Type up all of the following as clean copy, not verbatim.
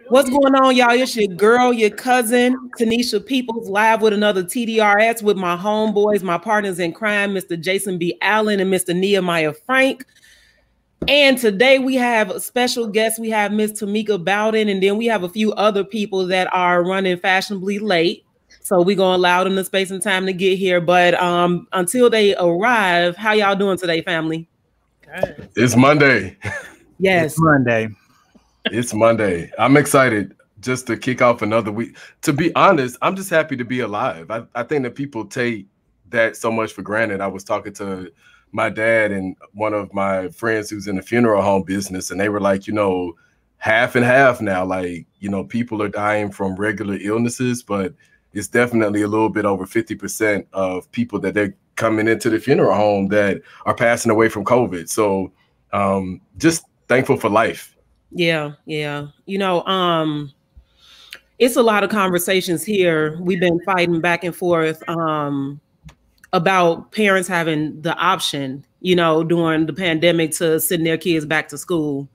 What's going on, y'all? It's your girl, your cousin, Tanisha Peoples, live with another TDRS with my homeboys, my partners in crime, Mr. Jason B. Allen and Mr. Nehemiah Frank. And today we have a special guest. We have Miss Tomeika Bowden, and then we have a few other people that are running fashionably late. So we're going to allow them the space and time to get here. But until they arrive, how y'all doing today, family? Good. It's Monday. Yes. It's Monday. It's Monday. I'm excited just to kick off another week. To be honest, I'm just happy to be alive. I think that people take that so much for granted. I was talking to my dad and one of my friends who's in the funeral home business, and they were like, you know, half and half now. Like, you know, people are dying from regular illnesses, but it's definitely a little bit over 50% of people that they're coming into the funeral home that are passing away from COVID. So just thankful for life. Yeah. You know, it's a lot of conversations here. We've been fighting back and forth about parents having the option, you know, during the pandemic to send their kids back to school,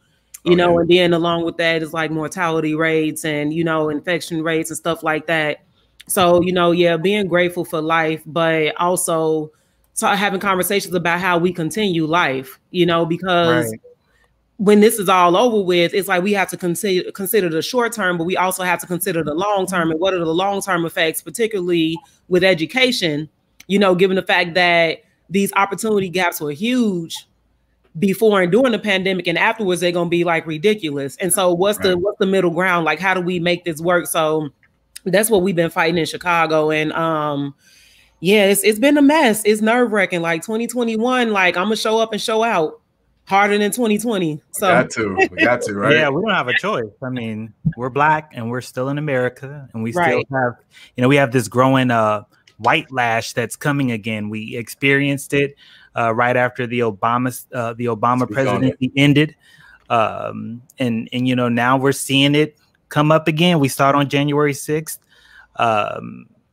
you know, and then along with that is like mortality rates and, you know, infection rates and stuff like that. So, you know, yeah, being grateful for life, but also having conversations about how we continue life, you know, because when this is all over with, it's like we have to consider the short term, but we also have to consider the long term. And what are the long term effects, particularly with education, you know, given the fact that these opportunity gaps were huge before and during the pandemic, and afterwards they're going to be like ridiculous. And so what's the middle ground? Like, how do we make this work? So that's what we've been fighting in Chicago. And yeah, it's been a mess. It's nerve wracking. Like 2021, like I'm gonna show up and show out harder than 2020. So we got to, right? Yeah, we don't have a choice. I mean, we're Black and we're still in America, and we still have, you know, we have this growing white lash that's coming again. We experienced it right after the Obama presidency ended, and you know, now we're seeing it come up again. We start on January 6th,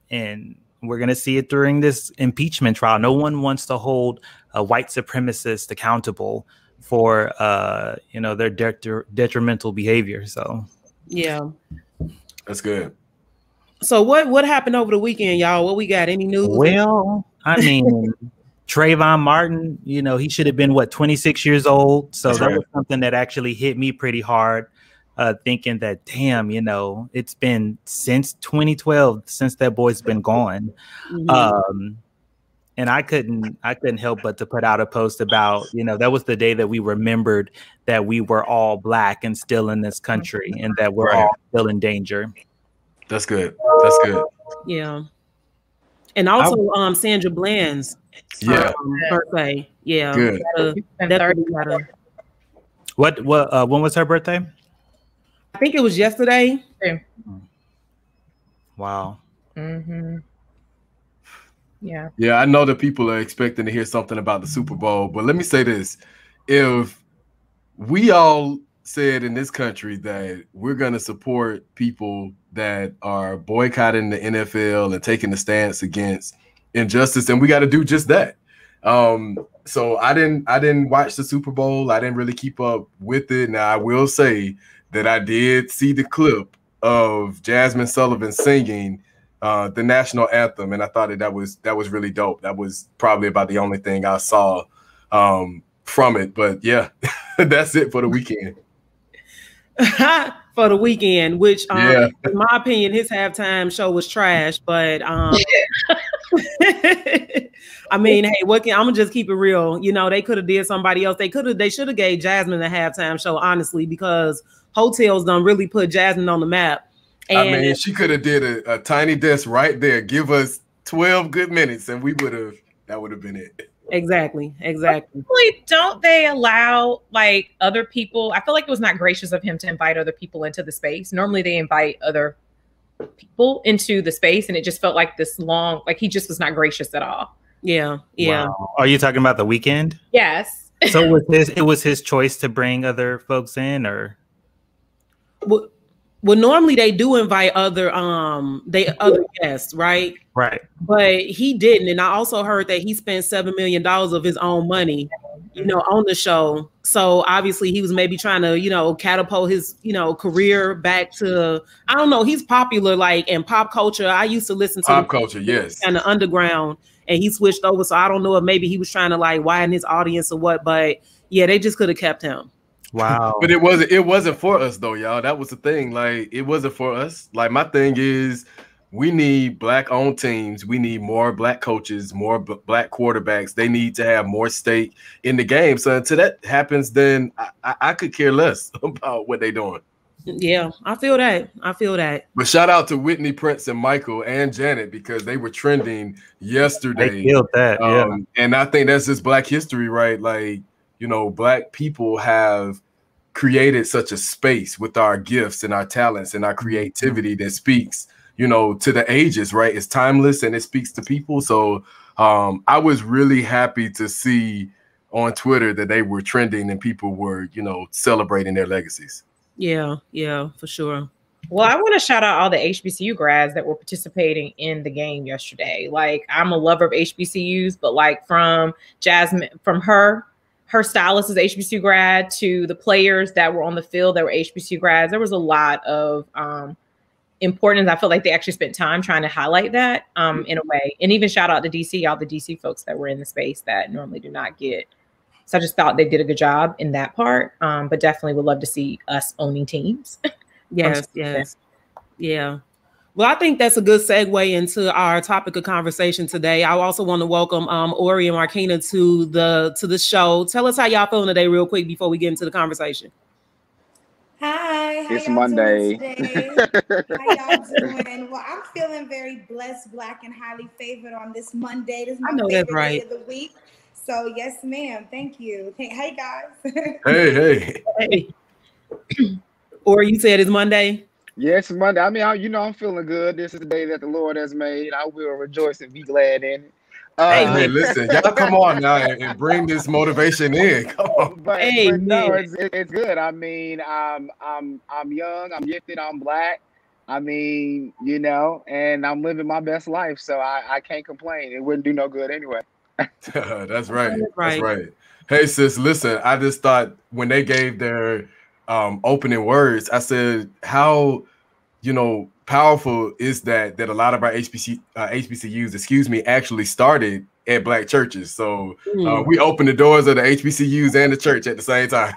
and we're going to see it during this impeachment trial. No one wants to hold white supremacists accountable for, you know, their detrimental behavior. So, yeah, that's good. So what happened over the weekend, y'all? What we got? Any news? Well, I mean, Trayvon Martin, you know, he should have been, what, 26 years old. So that was something that actually hit me pretty hard. Thinking that, damn, you know, it's been since 2012 since that boy's been gone. And I couldn't help but to put out a post about, you know, that was the day that we remembered that we were all Black and still in this country, and that we're all still in danger. That's good. That's good. Yeah. And also Sandra Bland's birthday. Yeah. Good. When was her birthday? I think it was yesterday. Wow. Yeah, I know that people are expecting to hear something about the Super Bowl, but let me say this. If we all said in this country that we're going to support people that are boycotting the NFL and taking the stance against injustice, and we got to do just that. So I didn't watch the Super Bowl. I didn't really keep up with it. Now, I will say that I did see the clip of Jasmine Sullivan singing the national anthem, and I thought that was really dope. That was probably about the only thing I saw from it. But yeah, that's it for the weekend. For the weekend, which in my opinion, his halftime show was trash. But I mean, hey, I'm gonna just keep it real. You know, they could have did somebody else. They should have gave Jasmine a halftime show, honestly, because hotels done really put Jasmine on the map. And I mean, she could have did a tiny desk right there. Give us 12 good minutes, and that would have been it. Exactly. Don't they allow like other people? I feel like it was not gracious of him to invite other people into the space. Normally they invite other people into the space, and it just felt like this long, like he just was not gracious at all. Yeah. Wow. Are you talking about the weekend? Yes. So it was his choice to bring other folks in, or? Well, normally they do invite other guests, right? Right. But he didn't. And I also heard that he spent $7 million of his own money you know, on the show. So obviously he was maybe trying to, you know, catapult his, you know, career back to, I don't know, he's popular like in pop culture. I used to listen to pop culture, yes, kind of underground, and he switched over. So I don't know if maybe he was trying to like widen his audience or what, but yeah, they just could have kept him. Wow. But it wasn't for us though, y'all. That was the thing. Like, it wasn't for us. Like, my thing is, we need black-owned teams. We need more black coaches, more black quarterbacks. They need to have more stake in the game. So until that happens, then I could care less about what they're doing. Yeah, I feel that. I feel that. But shout out to Whitney, Prince, and Michael and Janet, because they were trending yesterday. They killed that, yeah. And I think that's just Black history, right? Like, you know, Black people have created such a space with our gifts and our talents and our creativity that speaks, you know, to the ages, right? It's timeless and it speaks to people. So I was really happy to see on Twitter that they were trending and people were, you know, celebrating their legacies. Yeah, for sure. Well, I want to shout out all the HBCU grads that were participating in the game yesterday. Like, I'm a lover of HBCUs, but like from Jasmine, from her stylist is HBCU grad, to the players that were on the field that were HBCU grads, there was a lot of importance. I feel like they actually spent time trying to highlight that in a way. And even shout out to DC, all the DC folks that were in the space that normally do not get. So I just thought they did a good job in that part. But definitely would love to see us owning teams. Yes. Yeah. Well, I think that's a good segue into our topic of conversation today. I also want to welcome Orie and Markeena to the show. Tell us how y'all feeling today real quick before we get into the conversation. Hi, how it's y'all Monday. Doing today? How y'all doing? Well, I'm feeling very blessed, Black, and highly favored on this Monday. This is my favorite day of the week. So yes, ma'am. Thank you. Hey guys. Hey. Or you said it's Monday? Yes, it's Monday. I mean, you know, I'm feeling good. This is the day that the Lord has made. I will rejoice and be glad in it. Hey, listen, y'all come on now and bring this motivation in. Come on. But no, it's good. I mean, I'm young, I'm gifted, I'm Black. I mean, you know, and I'm living my best life, so I can't complain. It wouldn't do no good anyway. That's right. That's right. Hey, sis, listen, I just thought when they gave their opening words, I said, how, you know, powerful is that a lot of our HBCUs, actually started at Black churches. So we opened the doors of the HBCUs and the church at the same time.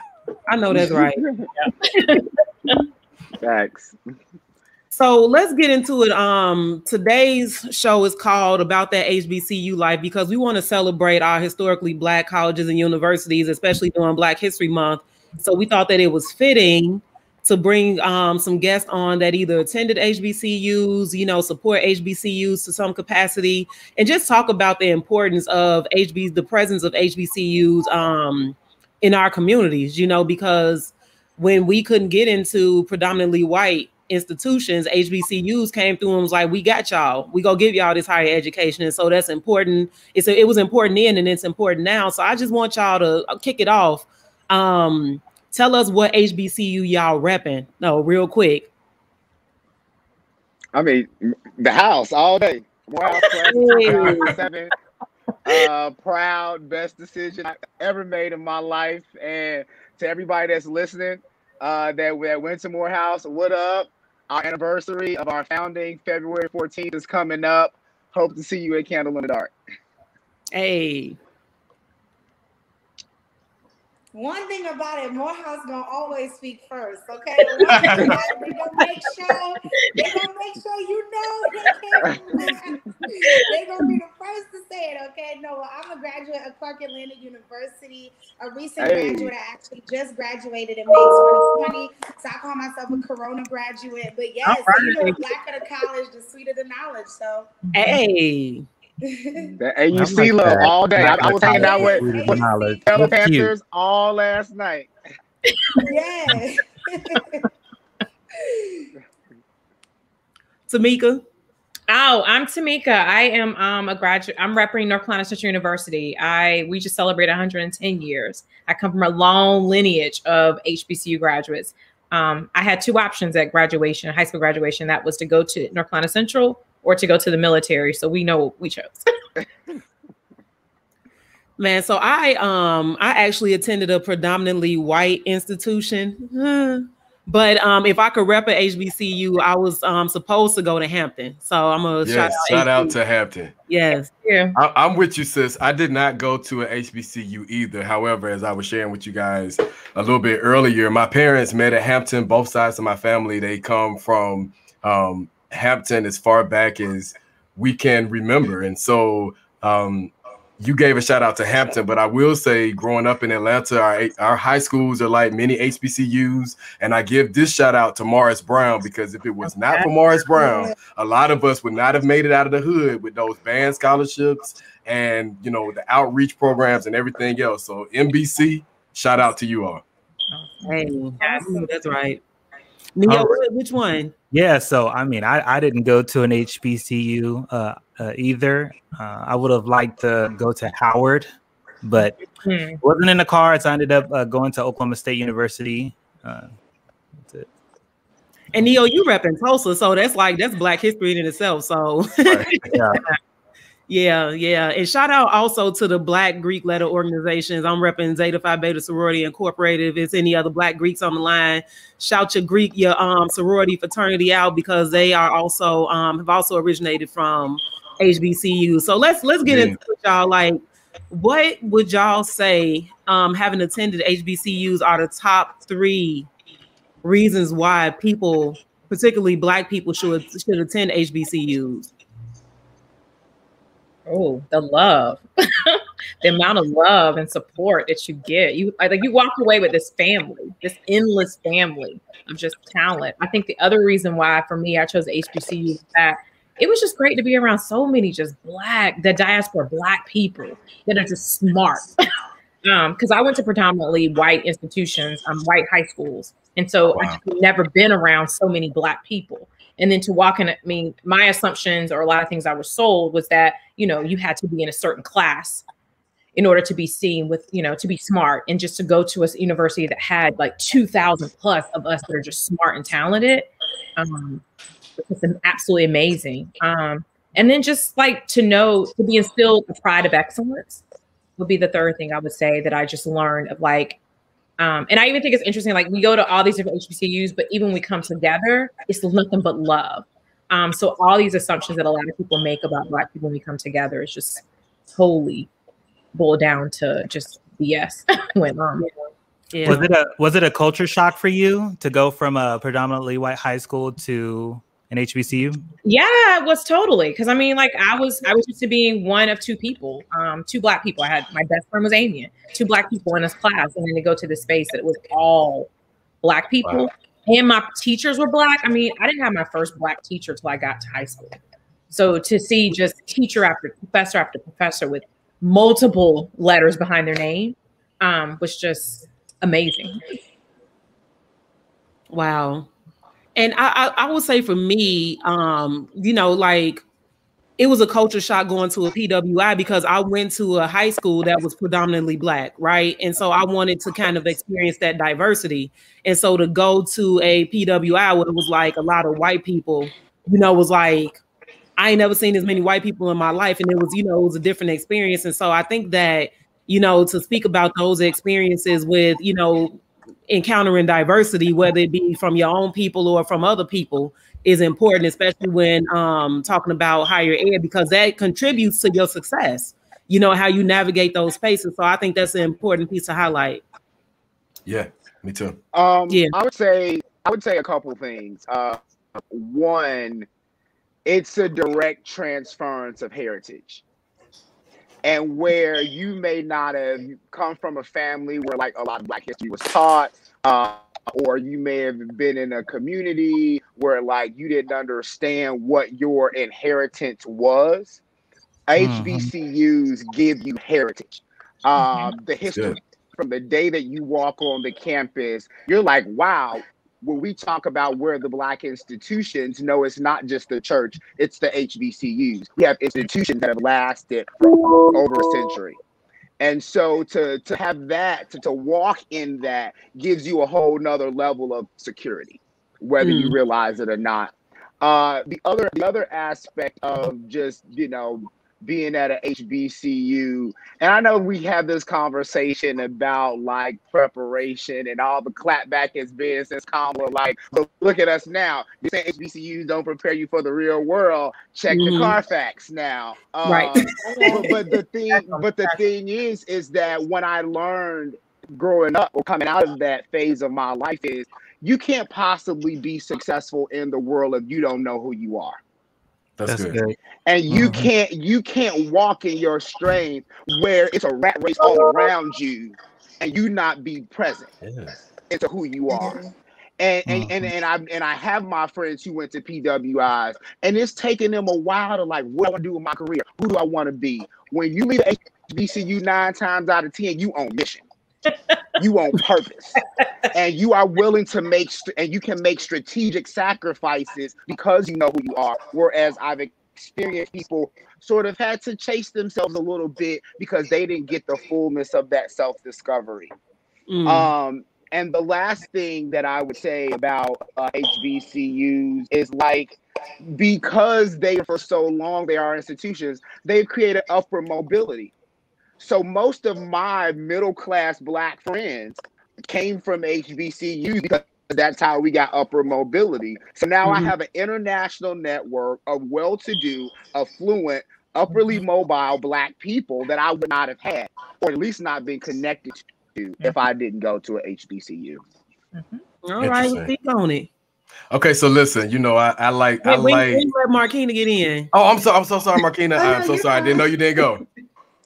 I know that's right. Facts. So let's get into it. Today's show is called About That HBCU Life, because we want to celebrate our historically Black colleges and universities, especially during Black History Month. So we thought that it was fitting to bring some guests on that either attended HBCUs, you know, support HBCUs to some capacity, and just talk about the importance of the presence of HBCUs in our communities, you know, because when we couldn't get into predominantly white institutions, HBCUs came through and was like, we got y'all, we gonna give y'all this higher education. And so that's important. It was important then and it's important now. So I just want y'all to kick it off. Tell us what HBCU y'all repping. No, real quick. I mean, the house all day. Wow, 2007. Proud, best decision I ever made in my life. And to everybody that's listening, that went to Morehouse, what up? Our anniversary of our founding, February 14th, is coming up. Hope to see you at Candle in the Dark. Hey. One thing about it, Morehouse gonna always speak first, okay? They gonna make sure you know they gonna be the first to say it, okay? No, I'm a graduate of Clark Atlanta University, a recent graduate. I actually just graduated in May 2020, so I call myself a Corona graduate. But yes, you know, the blacker the college, the sweeter the knowledge. So hey. The AUC love all day. I was hanging out with Yellow Panthers all last night. Yeah. Tomeika. Oh, I'm Tomeika. I am a graduate. I'm representing North Carolina Central University. We just celebrated 110 years. I come from a long lineage of HBCU graduates. I had two options at graduation, high school graduation. That was to go to North Carolina Central or to go to the military. So we know what we chose. Man, so I actually attended a predominantly white institution. But if I could rep at HBCU, I was supposed to go to Hampton. So I'm gonna shout out to Hampton. Yes. Yeah. I'm with you, sis. I did not go to an HBCU either. However, as I was sharing with you guys a little bit earlier, my parents met at Hampton. Both sides of my family, they come from Hampton as far back as we can remember. And so you gave a shout out to Hampton, but I will say growing up in Atlanta, our high schools are like many HBCUs. And I give this shout out to Morris Brown, because if it was not for Morris Brown, a lot of us would not have made it out of the hood with those band scholarships and, you know, the outreach programs and everything else. So MBC, shout out to you all. Hey, that's right. Neo, which one? Yeah, so I mean, I didn't go to an HBCU either. I would have liked to go to Howard, but it wasn't in the cards. I ended up going to Oklahoma State University. That's it. And Neo, you rep in Tulsa, so that's Black history in itself. So Yeah. Yeah. And shout out also to the Black Greek letter organizations. I'm repping Zeta Phi Beta Sorority Incorporated. If it's any other Black Greeks on the line, shout your sorority fraternity out, because they are also have also originated from HBCU. So let's get into it, y'all. Like, what would y'all say having attended HBCUs are the top 3 reasons why people, particularly Black people, should attend HBCUs? Oh, the love, the amount of love and support that you get. You walk away with this family, this endless family of just talent. I think the other reason why for me I chose HBCU is that it was just great to be around so many just the diaspora Black people that are just smart. Because I went to predominantly white institutions, white high schools. And so I've never been around so many Black people. And then to walk in, I mean, my assumptions or a lot of things I was sold was that, you know, you had to be in a certain class in order to be seen with, you know, to be smart, and just to go to a university that had like 2,000 plus of us that are just smart and talented. It's absolutely amazing. And then just like to be instilled the pride of excellence would be the third thing I would say that I just learned of, like, and I even think it's interesting, like we go to all these different HBCUs, but even when we come together, it's nothing but love. So all these assumptions that a lot of people make about Black people when we come together is just totally boiled down to just BS. Yeah. Was it a culture shock for you to go from a predominantly white high school to an HBCU? Yeah, it was totally. Because I mean, like I was used to being one of 2 people, 2 Black people. I had, my best friend was Amy, 2 Black people in this class, and then to go to the space that it was all Black people, and my teachers were Black. I mean, I didn't have my first Black teacher till I got to high school. So to see just teacher after professor with multiple letters behind their name was just amazing. Wow. And I would say for me, you know, like it was a culture shock going to a PWI, because I went to a high school that was predominantly Black, right? And so I wanted to kind of experience that diversity. And so to go to a PWI where it was like a lot of white people, you know, was like, I ain't never seen as many white people in my life. And it was, you know, it was a different experience. And so I think that, you know, to speak about those experiences with, you know, encountering diversity, whether it be from your own people or from other people, is important, especially when talking about higher ed, because that contributes to your success, you know, how you navigate those spaces. So I think that's an important piece to highlight. Yeah, me too. Yeah. I would say a couple things. One, it's a direct transference of heritage. And where you may not have come from a family where like a lot of Black history was taught, or you may have been in a community where like you didn't understand what your inheritance was. HBCUs give you heritage. The history from the day that you walk on the campus, you're like, wow. When we talk about where the Black institutions, no, it's not just the church, it's the HBCUs. We have institutions that have lasted for over a century. And so to have that, to walk in that gives you a whole nother level of security, whether you realize it or not. The other aspect of just, you know, being at a HBCU. And I know we have this conversation about like preparation and all the clapback has been since Kamala, like, but look at us now. You're saying HBCUs don't prepare you for the real world. Check the Carfax now. Right. But the thing is that when I learned growing up or coming out of that phase of my life is you can't possibly be successful in the world if you don't know who you are. That's good. And you can't walk in your strength where it's a rat race all around you and you not be present into who you are. And I have my friends who went to PWIs, and it's taken them a while to like, what do I do with my career? Who do I want to be? When you leave HBCU 9 times out of 10, you on mission. You on purpose, and you are willing to make, and you can make strategic sacrifices because you know who you are. Whereas I've experienced people sort of had to chase themselves a little bit because they didn't get the fullness of that self-discovery. And the last thing that I would say about HBCUs is like, because they for so long they are institutions, they've created upward mobility. So most of my middle-class Black friends came from HBCUs because that's how we got upward mobility. So now I have an international network of well-to-do, affluent, upwardly mobile Black people that I would not have had, or at least not been connected to if I didn't go to a HBCU. All right, we'll speak on it. Okay, so listen, you know, I like let Markeena get in. Oh, I'm so sorry, Markeena. I'm so sorry. I didn't know you didn't go.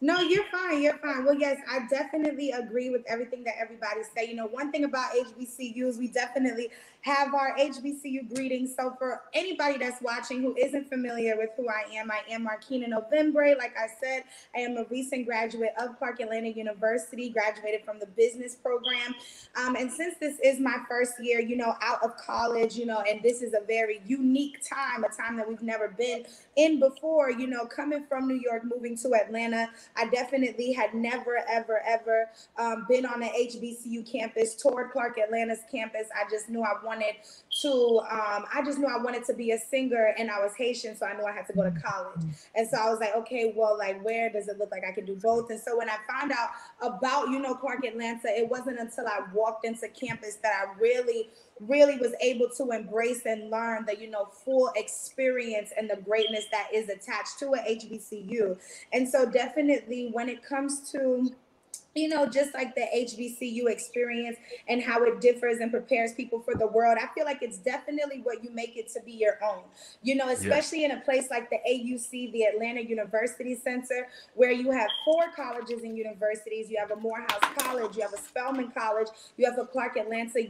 No, you're fine. You're fine. Well, yes, I definitely agree with everything that everybody said. You know, one thing about HBCUs, we definitely have our HBCU greetings. So for anybody that's watching who isn't familiar with who I am Markeena Novembre. Like I said, I am a recent graduate of Clark Atlanta University, graduated from the business program. And since this is my first year, you know, out of college, you know, and this is a very unique time, a time that we've never been in before, you know, coming from New York, moving to Atlanta. I definitely had never, ever been on an HBCU campus, toured Clark Atlanta's campus. I just knew I wanted to be a singer, and I was Haitian, so I knew I had to go to college. And so I was like, okay, well, like, where does it look like I can do both? And so when I found out about, you know, Clark Atlanta, it wasn't until I walked into campus that I really was able to embrace and learn the, you know, full experience and the greatness that is attached to a HBCU. And so definitely when it comes to, you know, just like the HBCU experience and how it differs and prepares people for the world, I feel like it's definitely what you make it to be your own, you know, especially in a place like the AUC, the Atlanta University Center, where you have 4 colleges and universities. You have a Morehouse College, you have a Spelman College, you have a Clark Atlanta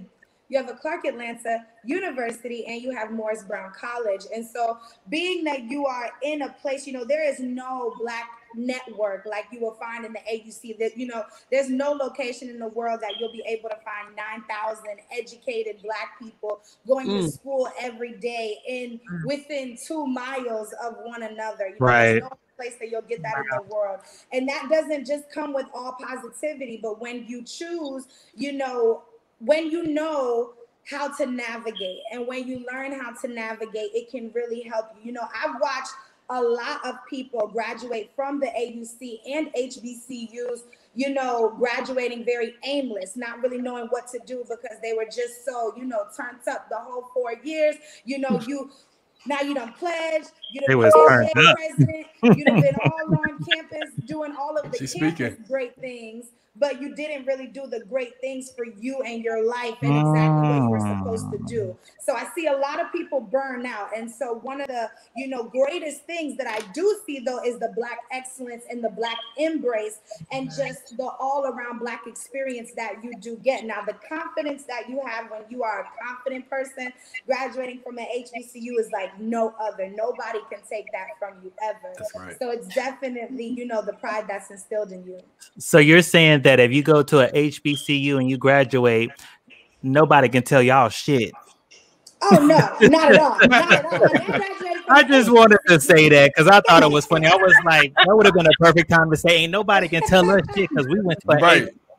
University, and you have Morris Brown College. And so being that you are in a place, you know, there is no Black network like you will find in the AUC, that, you know, there's no location in the world that you'll be able to find 9,000 educated Black people going to school every day in within 2 miles of one another. You know, there's no place that you'll get that in the world. And that doesn't just come with all positivity, but when you choose, you know, when you know how to navigate and when you learn how to navigate, it can really help you. You know, I've watched a lot of people graduate from the AUC and HBCUs, you know, graduating very aimless, not really knowing what to do because they were just so, you know, turned up the whole 4 years. You know, now you don't pledge, you don't be president, you done been all on campus doing all of the campus great things, but you didn't really do the great things for you and your life and exactly what you were supposed to do. So I see a lot of people burn out. And so one of the, you know, greatest things that I do see though is the Black excellence and the Black embrace and just the all around Black experience that you do get. Now, the confidence that you have when you are a confident person graduating from an HBCU is like no other. Nobody can take that from you ever. That's right. So it's definitely, you know, the pride that's instilled in you. So you're saying that if you go to a HBCU and you graduate, nobody can tell y'all shit. Oh no, not at all. Not at all. I just wanted to say that because I thought it was funny. I was like, that would have been a perfect time to say, ain't nobody can tell us shit because we went to a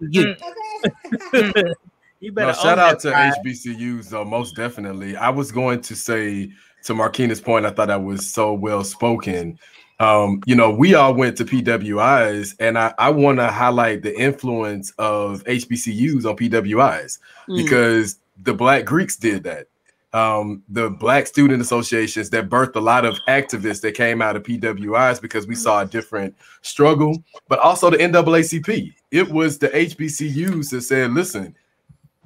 HBCU. You better shout out to HBCUs though, most definitely. I was going to say to Markeena's point, I thought that was so well spoken. You know, we all went to PWIs, and I want to highlight the influence of HBCUs on PWIs because the Black Greeks did that. The Black student associations that birthed a lot of activists that came out of PWIs because we saw a different struggle, but also the NAACP. It was the HBCUs that said, listen,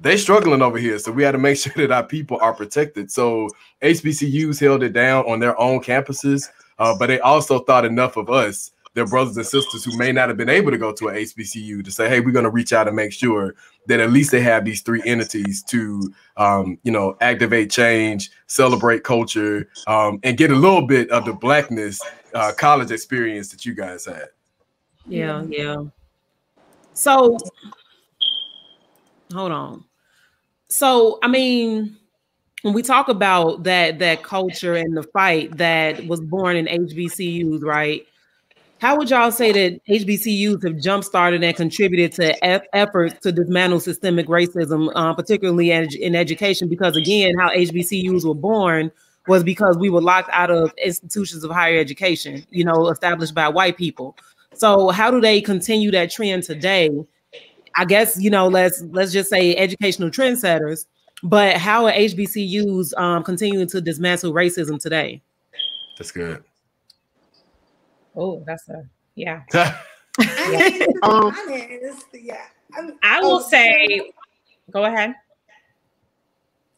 they're struggling over here, so we had to make sure that our people are protected. So HBCUs held it down on their own campuses, but they also thought enough of us, their brothers and sisters who may not have been able to go to an HBCU, to say, hey, we're going to reach out and make sure that at least they have these three entities to, you know, activate change, celebrate culture, and get a little bit of the Blackness college experience that you guys had. Yeah, yeah. So, hold on. So, I mean, when we talk about that culture and the fight that was born in HBCUs, right? How would y'all say that HBCUs have jump-started and contributed to efforts to dismantle systemic racism, particularly in education? Because again, how HBCUs were born was because we were locked out of institutions of higher education, you know, established by white people. So how do they continue that trend today? I guess, you know, let's just say educational trendsetters, but how are HBCUs continuing to dismantle racism today? That's good. Oh, that's a, yeah. I will say, go ahead.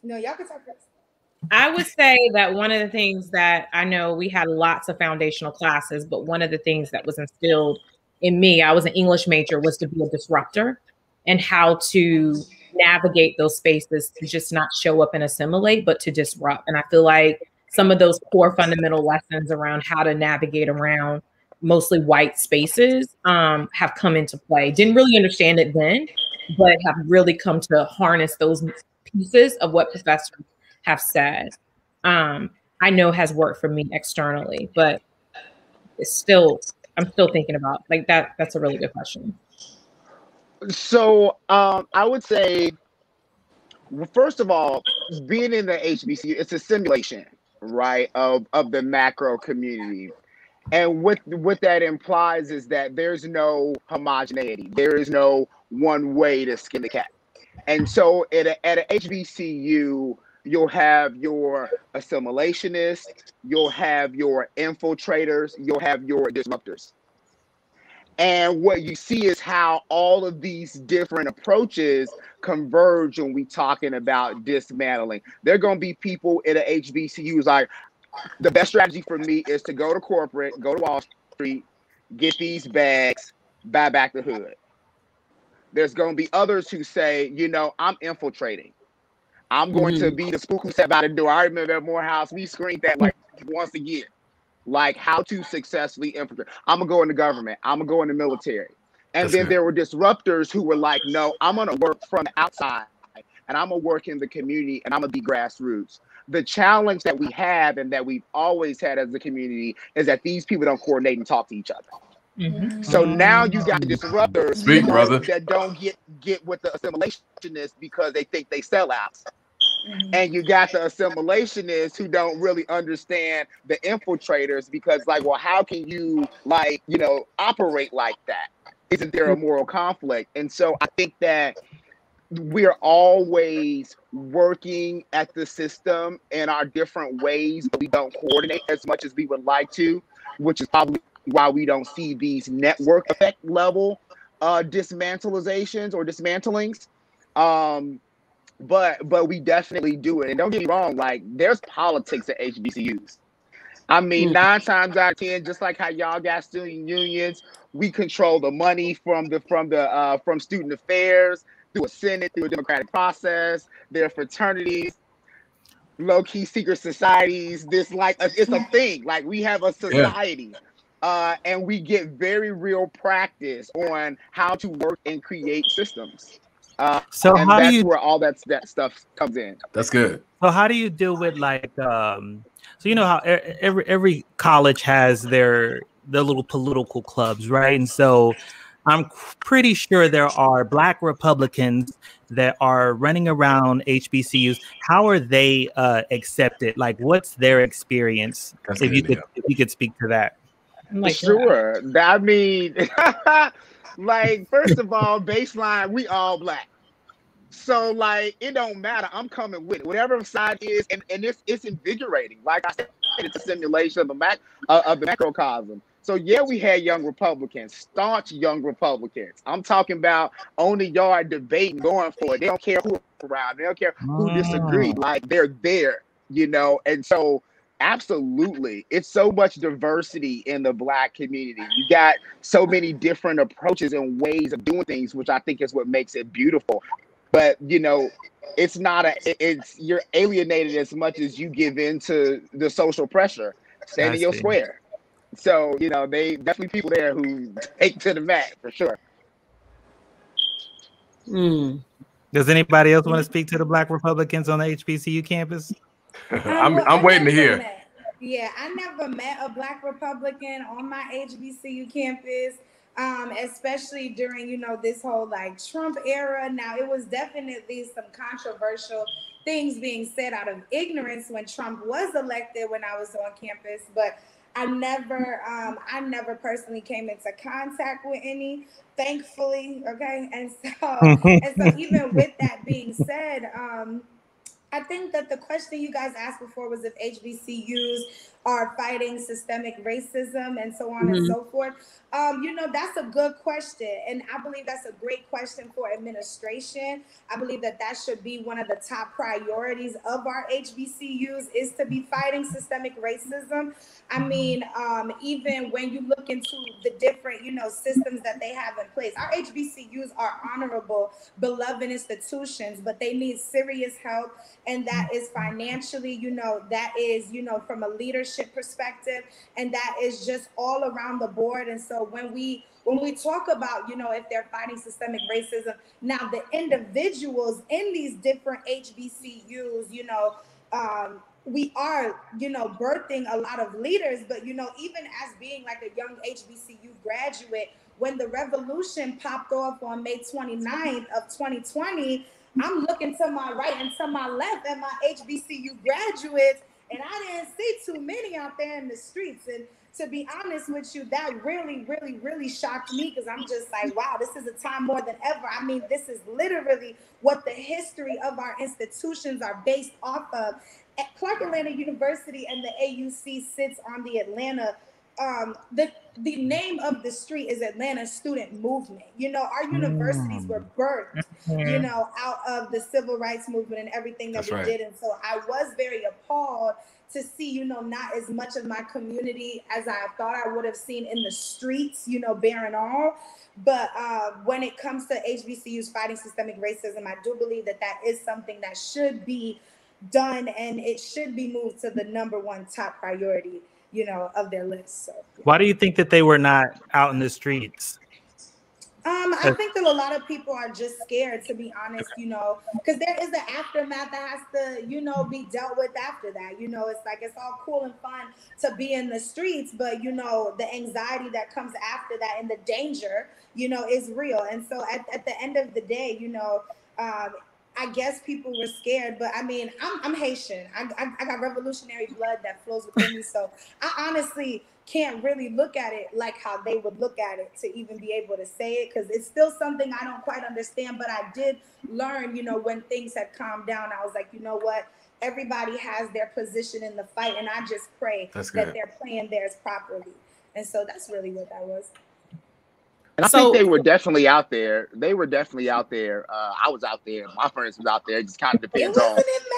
No, y'all can talk first. I would say that one of the things that I know, we had lots of foundational classes, but one of the things that was instilled in me, I was an English major, was to be a disruptor and how to navigate those spaces to just not show up and assimilate, but to disrupt. And I feel like some of those core fundamental lessons around how to navigate around mostly white spaces have come into play. Didn't really understand it then, but have really come to harness those pieces of what professors have said. I know has worked for me externally, but it's still, I'm still thinking about like that. That's a really good question. So I would say, first of all, being in the HBCU, it's a simulation, right, of the macro community. And what that implies is that there's no homogeneity. There is no one way to skin the cat. And so at a HBCU, you'll have your assimilationists, you'll have your infiltrators, you'll have your disruptors. And what you see is how all of these different approaches converge when we're talking about dismantling. There are going to be people in a HBCUs like, the best strategy for me is to go to corporate, go to Wall Street, get these bags, buy back the hood. There's going to be others who say, you know, I'm infiltrating. I'm going to be the spook who sat by the door. I remember at Morehouse, we screamed that like once again, like how to successfully infiltrate. I'm going to go in the government. I'm going to go in the military. And then there were disruptors who were like, no, I'm going to work from the outside and I'm going to work in the community and I'm going to be grassroots. The challenge that we have and that we've always had as a community is that these people don't coordinate and talk to each other. So now you got disruptors that don't get with the assimilationists because they think they sell out. And you got the assimilationists who don't really understand the infiltrators because like, well, how can you like, you know, operate like that? Isn't there a moral conflict? And so I think that we're always working at the system in our different ways, but we don't coordinate as much as we would like to, which is probably why we don't see these network effect level dismantlizations or dismantlings. But we definitely do it. And don't get me wrong, like there's politics at HBCUs. I mean, 9 times out of 10, just like how y'all got student unions, we control the money from student affairs, through a Senate, through a democratic process. There are fraternities, low-key secret societies. This like it's a thing. Like we have a society, and we get very real practice on how to work and create systems. So and how that's do you, where all that stuff comes in. That's good. So how do you deal with like so you know how every college has their little political clubs, right? And so I'm pretty sure there are Black Republicans that are running around HBCUs. How are they accepted? Like, what's their experience? If you could speak to that. I'm like, sure. I mean, like, first of all, baseline, we all black. So like it don't matter. I'm coming with it. Whatever side is, and it's invigorating. Like I said, it's a simulation of the macrocosm. So yeah, we had young Republicans, staunch young Republicans. I'm talking about on the yard debating, going for it. They don't care who's around. They don't care who disagrees. Like they're there, you know. And so absolutely, it's so much diversity in the Black community. You got so many different approaches and ways of doing things, which I think is what makes it beautiful. But you know, it's not you're alienated as much as you give in to the social pressure. Stand in your square. So, you know, they definitely people there who take to the mat for sure. Does anybody else want to speak to the Black Republicans on the HBCU campus? I'm waiting to hear. Yeah, I never met a Black Republican on my HBCU campus, especially during, you know, this whole like Trump era. Now, it was definitely some controversial things being said out of ignorance when Trump was elected when I was on campus, but I never personally came into contact with any, thankfully. Okay. And so even with that being said, I think that the question you guys asked before was if HBCUs are fighting systemic racism and so on and so forth. You know, that's a good question. And I believe that's a great question for administration. I believe that that should be one of the top priorities of our HBCUs is to be fighting systemic racism. I mean, even when you look into the different, you know, systems that they have in place, our HBCUs are honorable, beloved institutions, but they need serious help. And that is financially, you know, that is, you know, from a leadership perspective, and that is just all around the board. And so when we talk about, you know, if they're fighting systemic racism, now the individuals in these different HBCUs, you know, we are, you know, birthing a lot of leaders, but, you know, even as being like a young HBCU graduate, when the revolution popped off on May 29th of 2020, I'm looking to my right and to my left at my HBCU graduates, and I didn't see too many out there in the streets. And to be honest with you, that really, really, really shocked me, because I'm just like, wow, this is a time more than ever. I mean, this is literally what the history of our institutions are based off of. At Clark Atlanta University and the AUC sits on the Atlanta, the name of the street is Atlanta Student Movement. You know, our universities were birthed, you know, out of the civil rights movement and everything that we did. And so I was very appalled to see, you know, not as much of my community as I thought I would have seen in the streets, you know, bearing all. But when it comes to HBCUs fighting systemic racism, I do believe that that is something that should be done, and it should be moved to the #1 top priority, you know, of their list. So yeah. Why do you think that they were not out in the streets? I think that a lot of people are just scared, to be honest, you know, because there is an aftermath that has to, you know, be dealt with after that. You know, it's like, it's all cool and fun to be in the streets, but, you know, the anxiety that comes after that and the danger, you know, is real. And so at the end of the day, you know, I guess people were scared, but I mean, I'm Haitian. I got revolutionary blood that flows within me. So I honestly can't really look at it like how they would look at it to even be able to say it, because it's still something I don't quite understand. But I did learn, you know, when things had calmed down, I was like, you know what? Everybody has their position in the fight, and I just pray that they're playing theirs properly. And so that's really what that was. And I think they were definitely out there. They were definitely out there. I was out there. My friends was out there. It just kind of depends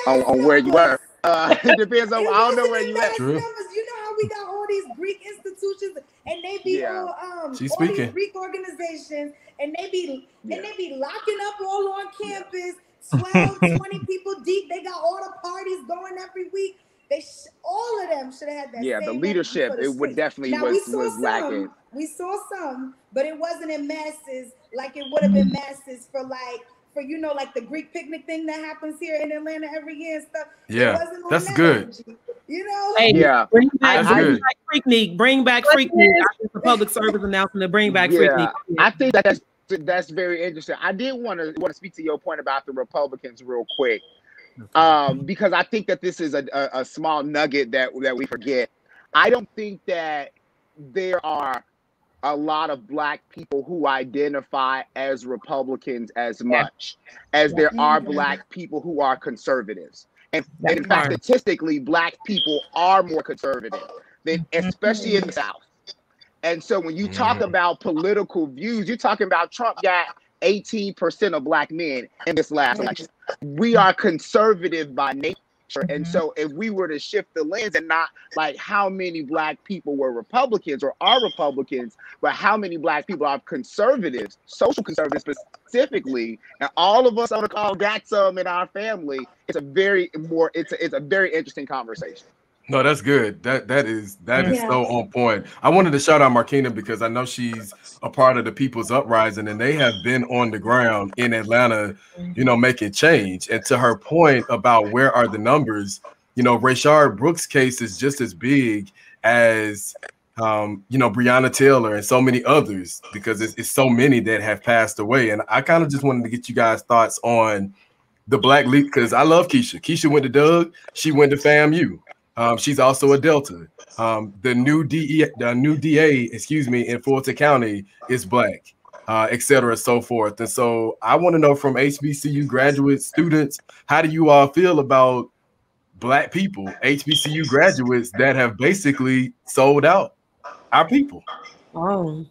on where you were. It depends on, I don't know where you at. You know how we got all these Greek institutions, and they be all these Greek organizations, and they be locking up all on campus, 12, 20 people deep. They got all the parties going every week. All of them should have had that. Yeah, the leadership, it would definitely was lacking. We saw some, but it wasn't in masses like it would have been masses for you know, like the Greek picnic thing that happens here in Atlanta every year and stuff. Yeah, that's good. Energy, you know? Hey, yeah, bring back Freaknik. Bring back Freaknik. It's a public service announcement to bring back Freaknik. I think that's very interesting. I did want to speak to your point about the Republicans real quick. Because I think that this is a small nugget that we forget. I don't think that there are a lot of Black people who identify as Republicans as much as there are Black people who are conservatives. And in fact, statistically, Black people are more conservative, than, especially in the South. And so when you talk about political views, you're talking about Trump got 18% of Black men in this last election. We are conservative by nature. And so if we were to shift the lens and not like how many Black people were Republicans or are Republicans, but how many Black people are conservatives, social conservatives specifically, and all of us on the call got some in our family, it's a very interesting conversation. No, that's good. That is so on point. I wanted to shout out Markeena because I know she's a part of the People's Uprising, and they have been on the ground in Atlanta, you know, making change. And to her point about where are the numbers, you know, Rayshard Brooks' case is just as big as you know, Breonna Taylor and so many others, because it's so many that have passed away. And I kind of just wanted to get you guys' thoughts on the Black lead, because I love Keisha. Keisha went to Doug, she went to FAMU. She's also a Delta. The new DA, excuse me, in Fulton County is Black, et cetera, so forth. And so I want to know from HBCU graduate students, how do you all feel about Black people, HBCU graduates that have basically sold out our people? Oh.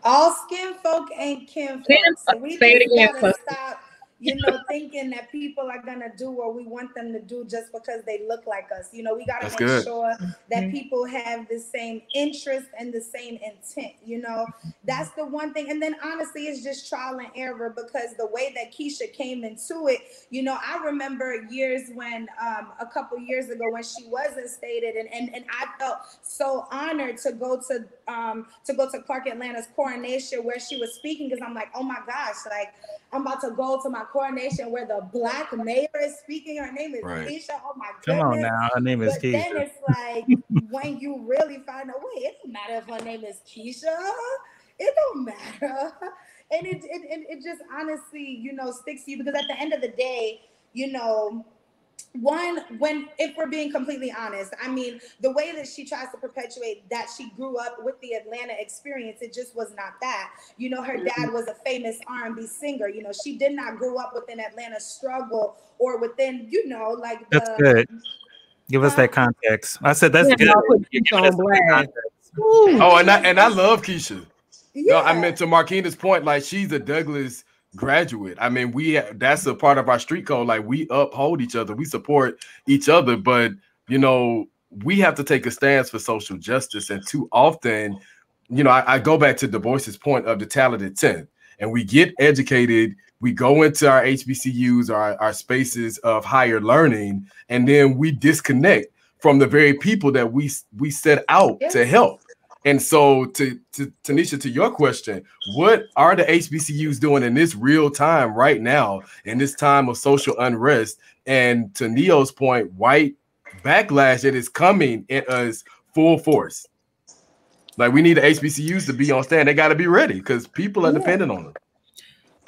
All skin folk ain't kin folk. So we just gotta stop, you know, thinking that people are gonna do what we want them to do just because they look like us. You know, we gotta make sure that people have the same interest and the same intent. You know, that's the one thing. And then honestly, it's just trial and error, because the way that Keisha came into it, you know, I remember years when a couple years ago when she wasn't stated, and I felt so honored to go to Clark Atlanta's coronation where she was speaking, because I'm like, oh my gosh, like I'm about to go to my coronation where the Black mayor is speaking. Her name is Keisha. Oh my goodness. Come on now, her name is Keisha. Then it's like when you really find out, wait, it don't matter if her name is Keisha. It don't matter. And it just honestly, you know, sticks to you, because at the end of the day, you know, if we're being completely honest, I mean, the way that she tries to perpetuate that she grew up with the Atlanta experience, it just was not that. You know, her dad was a famous R&B singer. You know, she did not grow up within Atlanta struggle or within, you know, like that's good. Give us that context. I said that's good. Oh, and I love Keisha. Yeah. No, I meant to Markeena's point, like she's a Douglas graduate. I mean, that's a part of our street code. Like we uphold each other, we support each other, but you know, we have to take a stance for social justice. And too often, you know, I go back to Du Bois's point of the talented 10, and we get educated, we go into our HBCUs, our spaces of higher learning, and then we disconnect from the very people that we set out to help. And so to Tanisha, to your question, what are the HBCUs doing in this real time right now, in this time of social unrest? And to Neo's point, white backlash that is coming at us full force. Like we need the HBCUs to be on stand. They got to be ready because people are dependent on them.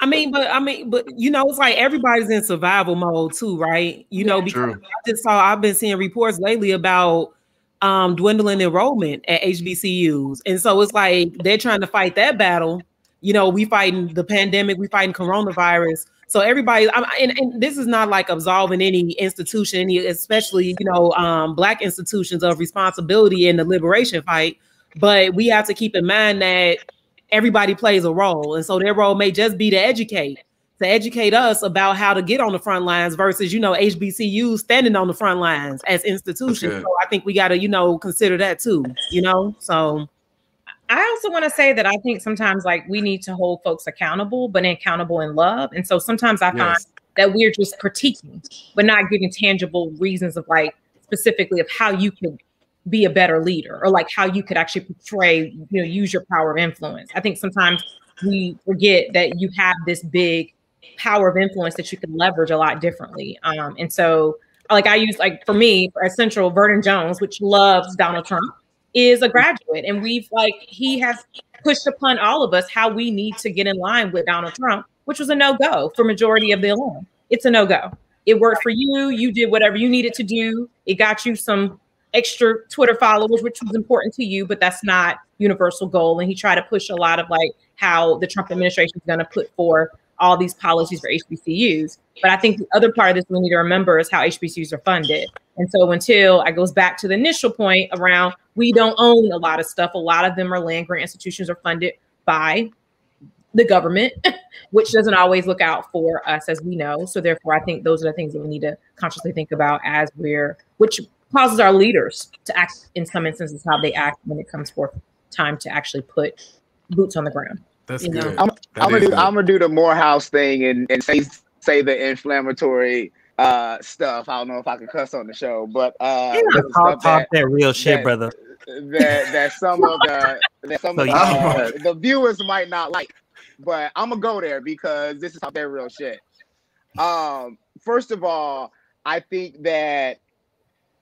I mean, but you know, it's like everybody's in survival mode too, right? You know, because I've been seeing reports lately about dwindling enrollment at HBCUs. And so it's like they're trying to fight that battle. You know, we fighting the pandemic, we fighting coronavirus. So everybody, and this is not like absolving any institution, especially, you know, Black institutions of responsibility in the liberation fight. But we have to keep in mind that everybody plays a role. And so their role may just be to educate us about how to get on the front lines versus, you know, HBCUs standing on the front lines as institutions. So I think we got to, you know, consider that too, you know, so. I also want to say that I think sometimes like we need to hold folks accountable, but accountable in love. And so sometimes I find that we're just critiquing, but not giving tangible reasons of like specifically of how you could be a better leader or like how you could actually portray, you know, use your power of influence. I think sometimes we forget that you have this big power of influence that you can leverage a lot differently. And so like I use, like for me, for Central, Vernon Jones, which loves Donald Trump, is a graduate. And he has pushed upon all of us how we need to get in line with Donald Trump, which was a no-go for majority of the alum. It's a no-go. It worked for you. You did whatever you needed to do. It got you some extra Twitter followers, which was important to you, but that's not universal goal. And he tried to push a lot of like how the Trump administration is going to put forth all these policies for HBCUs. But I think the other part of this we need to remember is how HBCUs are funded. And so until I goes back to the initial point around, we don't own a lot of stuff. A lot of them are land grant institutions are funded by the government, which doesn't always look out for us, as we know. So therefore, I think those are the things that we need to consciously think about as which causes our leaders to act in some instances how they act when it comes forth time to actually put boots on the ground. That's good. I'm gonna do the Morehouse thing and say the inflammatory stuff. I don't know if I can cuss on the show, but talk that real shit, brother. That some of the viewers might not like, but I'm gonna go there because this is how they're real shit. First of all, I think that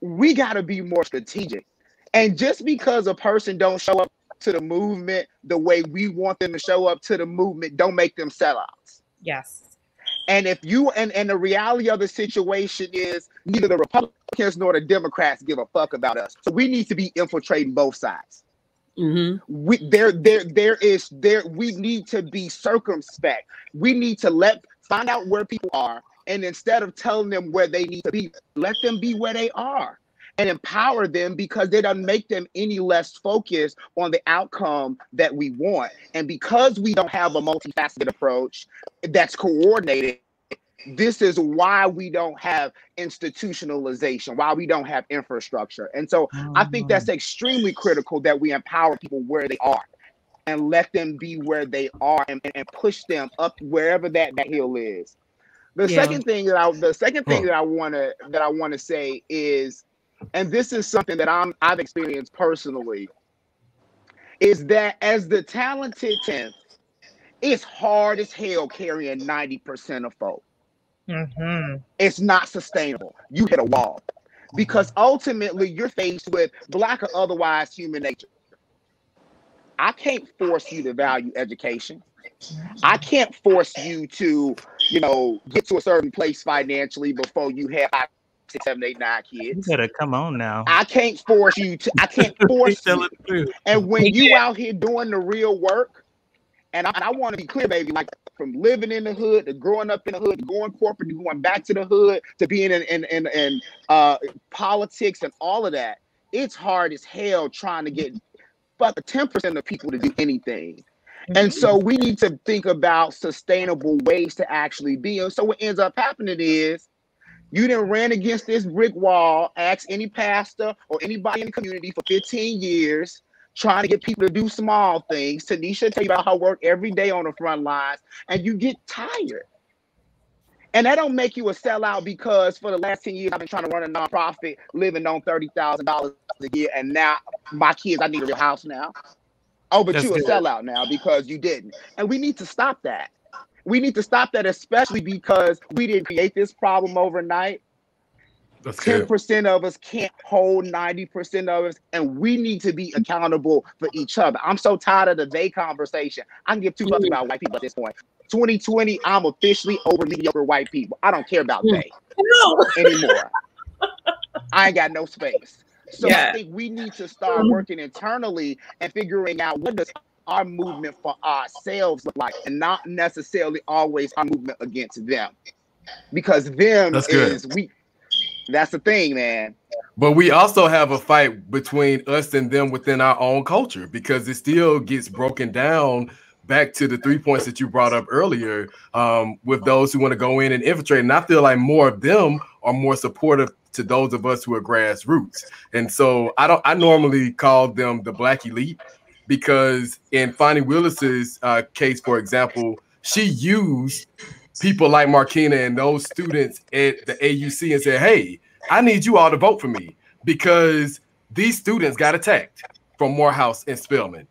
we got to be more strategic, and just because a person don't show up to the movement the way we want them to show up to the movement, don't make them sellouts. Yes. And if you and the reality of the situation is neither the Republicans nor the Democrats give a fuck about us. So we need to be infiltrating both sides. Mm-hmm. We need to be circumspect. We need to find out where people are, and instead of telling them where they need to be, let them be where they are. And empower them, because they don't make them any less focused on the outcome that we want. And because we don't have a multifaceted approach that's coordinated, this is why we don't have institutionalization, why we don't have infrastructure. And so I think that's extremely critical that we empower people where they are and let them be where they are and push them up wherever that hill is. The second thing that I want to say is, and this is something that I've experienced personally, is that as the talented 10th, it's hard as hell carrying 90% of folk. Mm-hmm. It's not sustainable. You hit a wall because ultimately you're faced with Black or otherwise human nature. I can't force you to value education. I can't force you to, get to a certain place financially before you have 5, 6, 7, 8, 9 kids. You better come on now. I can't force you to. I can't force you. And when you out here doing the real work, and I want to be clear, baby, like from living in the hood to growing up in the hood, to going corporate, to going back to the hood, to being in politics and all of that, it's hard as hell trying to get but 10% of people to do anything. And so we need to think about sustainable ways to actually be. And so what ends up happening is, you done ran against this brick wall, ask any pastor or anybody in the community for 15 years, trying to get people to do small things. Tanisha tell you about her work every day on the front lines, and you get tired. And that don't make you a sellout, because for the last 10 years, I've been trying to run a nonprofit, living on $30,000 a year, and now my kids, I need a real house now. Oh, but you a sellout now because you didn't. And we need to stop that. We need to stop that, especially because we didn't create this problem overnight. 10% of us can't hold 90% of us, and we need to be accountable for each other. I'm so tired of the they conversation. I can give two fucks about white people at this point. 2020, I'm officially over mediocre white people. I don't care about they anymore. I ain't got no space. So I think we need to start working internally and figuring out what does our movement for ourselves look like, and not necessarily always our movement against them, because them is we. That's the thing, man. But we also have a fight between us and them within our own culture, because it still gets broken down back to the 3 points that you brought up earlier, with those who want to go in and infiltrate. And I feel like more of them are more supportive to those of us who are grassroots. And so I normally call them the Black elite, because in Fonnie Willis's case, for example, she used people like Markeena and those students at the AUC and said, hey, I need you all to vote for me, because these students got attacked from Morehouse and Spelman.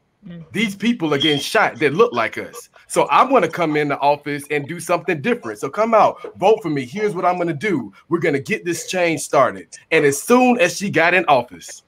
These people are getting shot that look like us. So I'm going to come in the office and do something different. So come out, vote for me. Here's what I'm going to do. We're going to get this change started. And as soon as she got in office,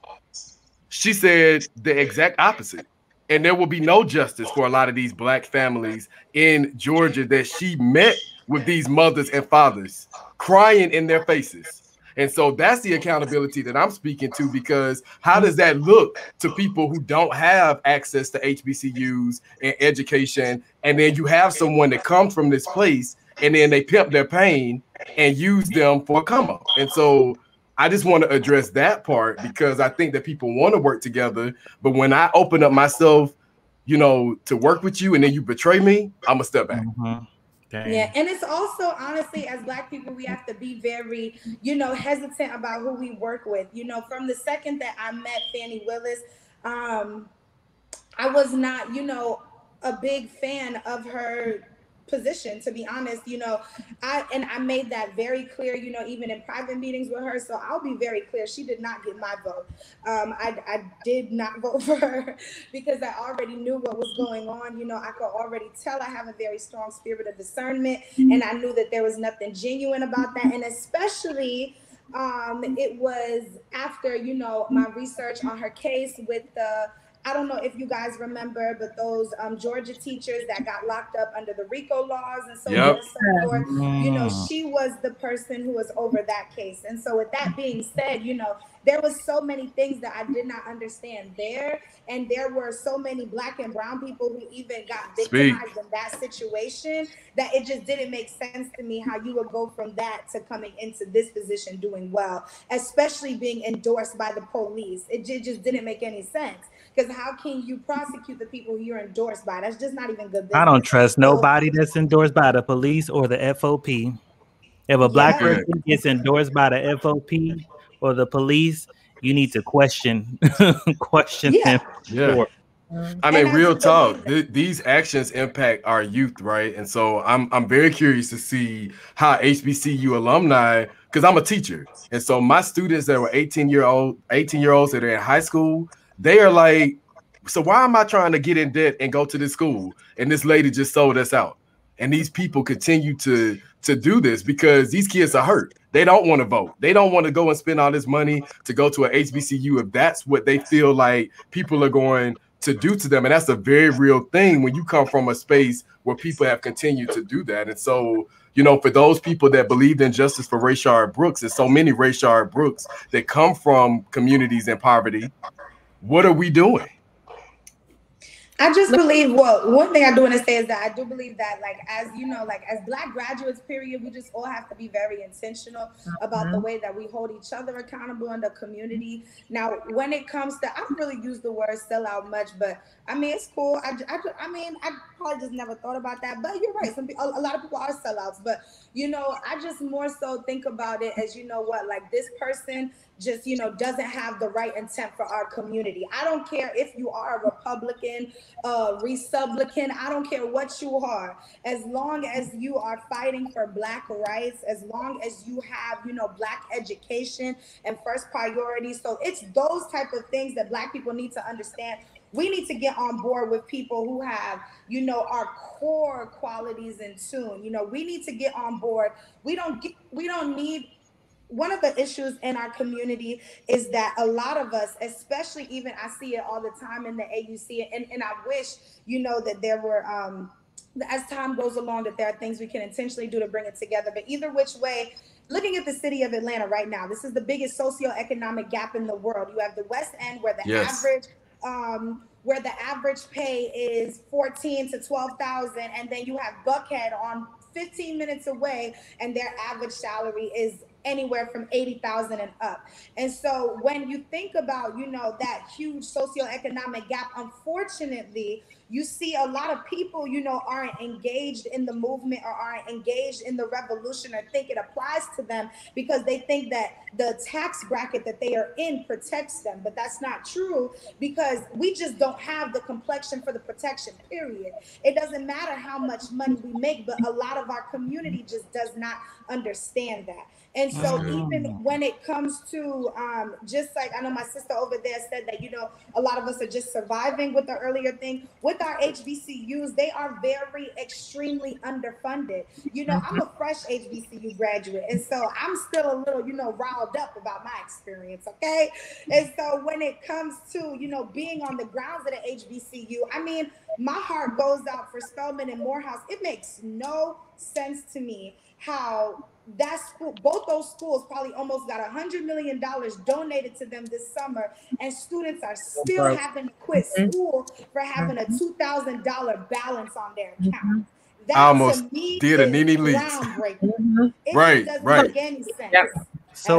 she said the exact opposite. And there will be no justice for a lot of these Black families in Georgia, that she met with these mothers and fathers crying in their faces. And so that's the accountability that I'm speaking to, because how does that look to people who don't have access to HBCUs and education? And then you have someone that comes from this place and then they pimp their pain and use them for a come up. And so I just want to address that part, because I think that people want to work together. But when I open up myself, you know, to work with you and then you betray me, I'm going to step back. Yeah, and it's also, honestly, as Black people, we have to be very, you know, hesitant about who we work with. You know, from the second that I met Fannie Willis, I was not, you know, a big fan of her position, to be honest. You know, I made that very clear, you know, even in private meetings with her. So I'll be very clear, she did not get my vote. I did not vote for her because I already knew what was going on. You know, I could already tell I have a very strong spirit of discernment, and I knew that there was nothing genuine about that. And especially it was after, you know, my research on her case with the, I don't know if you guys remember, but those Georgia teachers that got locked up under the RICO laws and so on and so forth, you know, she was the person who was over that case. And so with that being said, you know, there was so many things that I did not understand there. And there were so many Black and brown people who even got victimized in that situation, that it just didn't make sense to me how you would go from that to coming into this position doing well, especially being endorsed by the police. It just didn't make any sense. Because how can you prosecute the people you're endorsed by? That's just not even good business. I don't trust nobody that's endorsed by the police or the FOP. If a Black person gets endorsed by the FOP or the police, you need to question them. Yeah. I mean, real talk. These actions impact our youth, right? And so I'm very curious to see how HBCU alumni, because I'm a teacher, and so my students that were 18-year-olds that are in high school, they are like, so why am I trying to get in debt and go to this school? And this lady just sold us out. And these people continue to do this because these kids are hurt. They don't want to vote. They don't want to go and spend all this money to go to an HBCU if that's what they feel like people are going to do to them. And that's a very real thing when you come from a space where people have continued to do that. And so, you know, for those people that believed in justice for Rayshard Brooks, and so many Rayshard Brooks that come from communities in poverty, what are we doing? I just believe, well, one thing I do want to say is that I do believe that, like, as you know, like as Black graduates, period, we just all have to be very intentional about the way that we hold each other accountable in the community. Now, when it comes to, I don't really use the word sellout much, but I mean, it's cool. I mean, I probably just never thought about that, but you're right. A lot of people are sellouts, but, you know, I just more so think about it as, you know what, like this person just, you know, doesn't have the right intent for our community. I don't care if you are a Republican, Republican, I don't care what you are. As long as you are fighting for Black rights, as long as you have, you know, Black education and first priority. So it's those type of things that Black people need to understand. We need to get on board with people who have, you know, our core qualities in tune. You know, we need to get on board. We don't need. One of the issues in our community is that a lot of us, especially even I see it all the time in the AUC, and I wish, you know, that there were, as time goes along, that there are things we can intentionally do to bring it together. But either which way, looking at the city of Atlanta right now, this is the biggest socioeconomic gap in the world. You have the West End where the average pay is $14,000 to $12,000, and then you have Buckhead on 15 minutes away, and their average salary is anywhere from 80,000 and up. And so when you think about, you know, that huge socioeconomic gap, unfortunately, you see a lot of people, you know, aren't engaged in the movement or aren't engaged in the revolution or think it applies to them because they think that the tax bracket that they are in protects them. But that's not true, because we just don't have the complexion for the protection, period. It doesn't matter how much money we make, but a lot of our community just does not understand that. And so even when it comes to, just like I know my sister over there said that, you know, a lot of us are just surviving with the earlier thing. With our HBCUs, they are very extremely underfunded. You know, I'm a fresh HBCU graduate, and so I'm still a little, you know, riled up about my experience, okay? And so when it comes to, you know, being on the grounds of the HBCU, I mean, my heart goes out for Spelman and Morehouse. It makes no sense to me how that school, both those schools probably almost got $100 million donated to them this summer, and students are still having to quit school for having a $2,000 balance on their account. That I almost to me did a Nene Leakes. groundbreaking. It Right, doesn't right. make any sense. Yep. So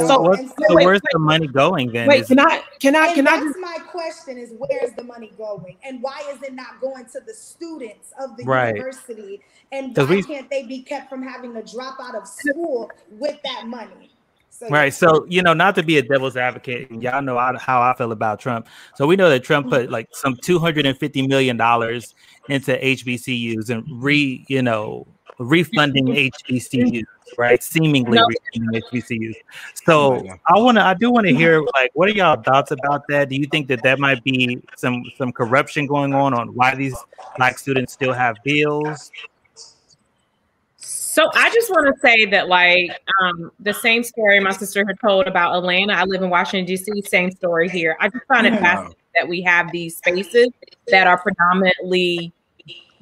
where's the money going then? Wait, can I that's my question, is where's the money going? And why is it not going to the students of the university? And why can't they be kept from having to drop out of school with that money? So, so not to be a devil's advocate, and y'all know how I feel about Trump. So we know that Trump put like some $250 million into HBCUs and refunding HBCUs, right? Seemingly refunding HBCUs. So I do want to hear, like, what are y'all thoughts about that? Do you think that might be some corruption going on why these Black students still have bills? So I just want to say that, like, the same story my sister had told about Atlanta. I live in Washington, D.C., same story here. I just find it fascinating that we have these spaces that are predominantly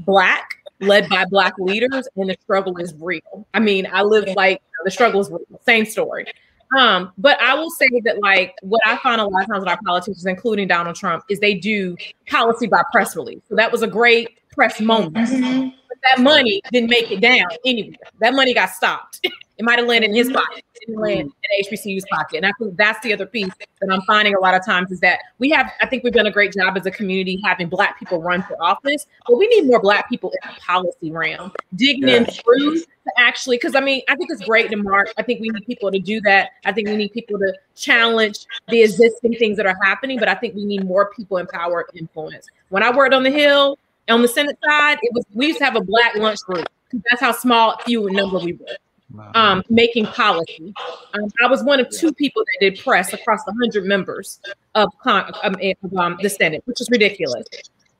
Black, led by Black leaders, and the struggle is real. I mean, I live like the struggle is real. Same story. But I will say that, like, what I find a lot of times with our politicians, including Donald Trump, is they do policy by press release. So that was a great press moment. But that money didn't make it down anywhere. That money got stopped. It might have landed in his pocket. It didn't land in HBCU's pocket. And I think that's the other piece that I'm finding a lot of times is that I think we've done a great job as a community having Black people run for office, but we need more Black people in the policy realm, digging in through to actually, because I mean, I think it's great to mark. I think we need people to do that. I think we need people to challenge the existing things that are happening, but I think we need more people in power and influence. When I worked on the Hill, on the Senate side, we used to have a Black lunch group. That's how small, few in number we were. Making policy. I was one of 2 people that did press across 100 members of the Senate, which is ridiculous.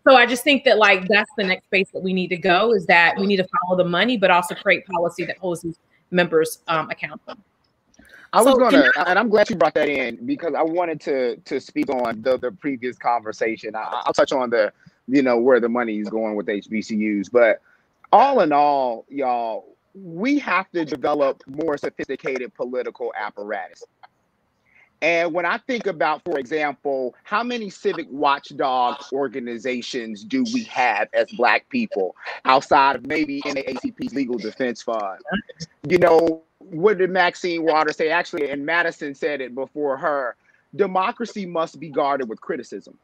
So I just think that, like, that's the next space that we need to go, is that we need to follow the money, but also create policy that holds these members accountable. I was and I'm glad you brought that in, because I wanted to speak on the previous conversation. I'll touch on where the money is going with HBCUs, but all in all, y'all, we have to develop more sophisticated political apparatus. And when I think about, for example, how many civic watchdog organizations do we have as Black people outside of maybe NAACP's Legal Defense Fund? What did Maxine Waters say? Actually, and Madison said it before her, democracy must be guarded with criticism.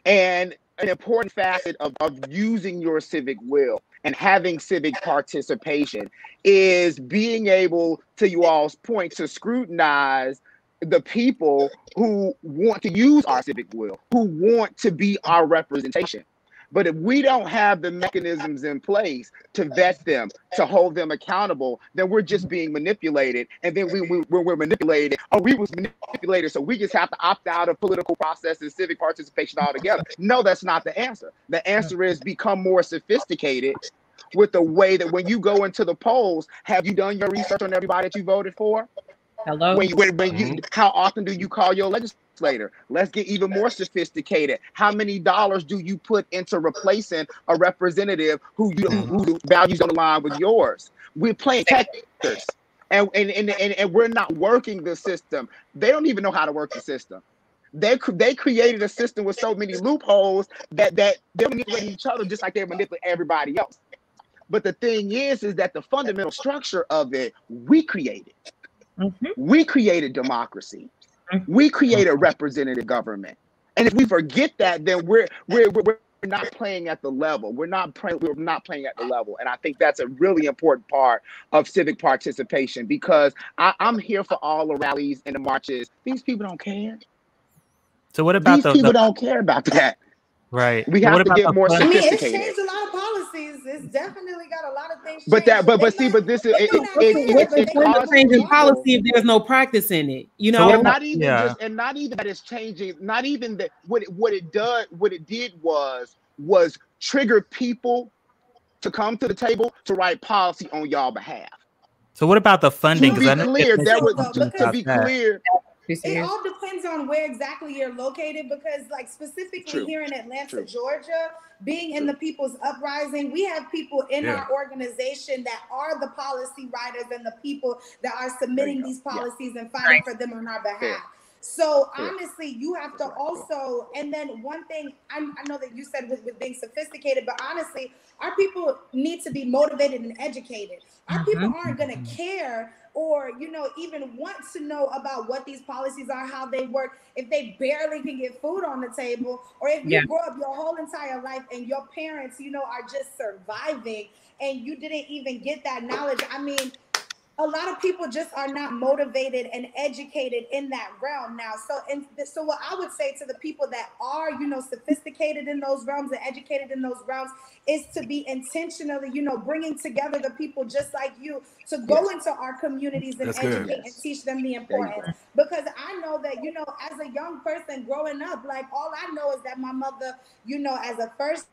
And an important facet of using your civic will and having civic participation is being able, to you all's point, to scrutinize the people who want to use our civic will, who want to be our representation. But if we don't have the mechanisms in place to vet them, to hold them accountable, then we're just being manipulated. And then when we're manipulated, we was manipulated, so we just have to opt out of political process and civic participation altogether. No, that's not the answer. The answer is become more sophisticated with the way that when you go into the polls, have you done your research on everybody that you voted for? Hello. How often do you call your legislator? Let's get even more sophisticated. How many dollars do you put into replacing a representative who values don't align with yours? We're playing checkers, and we're not working the system. They don't even know how to work the system. They created a system with so many loopholes that they're manipulating each other just like they're manipulating everybody else. But the thing is that the fundamental structure of it, we created. We created democracy. We created representative government. And if we forget that, then we're not playing at the level. We're not playing at the level. And I think that's a really important part of civic participation, because I'm here for all the rallies and the marches. These people don't care. So what about these people don't care about that? Right. We have to get more sophisticated. It's changed a lot of policies. It's definitely got a lot of things. But this is it's changing policy if there's no practice in it. And not even that it's changing. Not even that. What it did was trigger people to come to the table to write policy on y'all behalf. So what about the funding? To be clear, It all depends on where exactly you're located, because like specifically here in Atlanta, Georgia, being in the People's Uprising, we have people in our organization that are the policy writers and the people that are submitting these policies and fighting for them on our behalf. So honestly, you have to also, and then one thing I know that you said with being sophisticated, but honestly, our people need to be motivated and educated. Our people aren't going to care or, you know, even want to know about what these policies are, how they work, if they barely can get food on the table, or if you grow up your whole entire life and your parents, you know, are just surviving and you didn't even get that knowledge. I mean, a lot of people just are not motivated and educated in that realm now. So what I would say to the people that are, you know, sophisticated in those realms and educated in those realms is to be intentionally, you know, bringing together the people just like you to go into our communities and educate and teach them the importance. Because I know that, you know, as a young person growing up, like all I know is that my mother, you know, as a first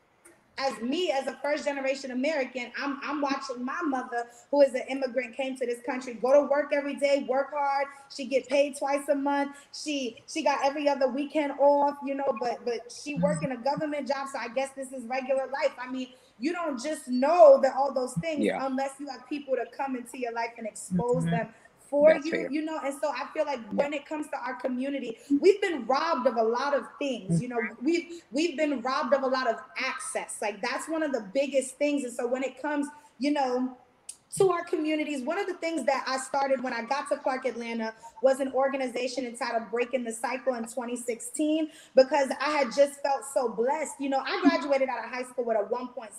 generation American, I'm watching my mother, who is an immigrant, came to this country, go to work every day, work hard. She get paid twice a month. She got every other weekend off, you know, but she work in a government job. So I guess this is regular life. I mean, you don't just know that all those things unless you have people to come into your life and expose them for you, you know. And so I feel like when it comes to our community, we've been robbed of a lot of things, you know. We've been robbed of a lot of access. Like that's one of the biggest things. And so when it comes, you know, to our communities, one of the things that I started when I got to Clark Atlanta was an organization entitled Breaking the Cycle in 2016, because I had just felt so blessed. You know, I graduated out of high school with a 1.7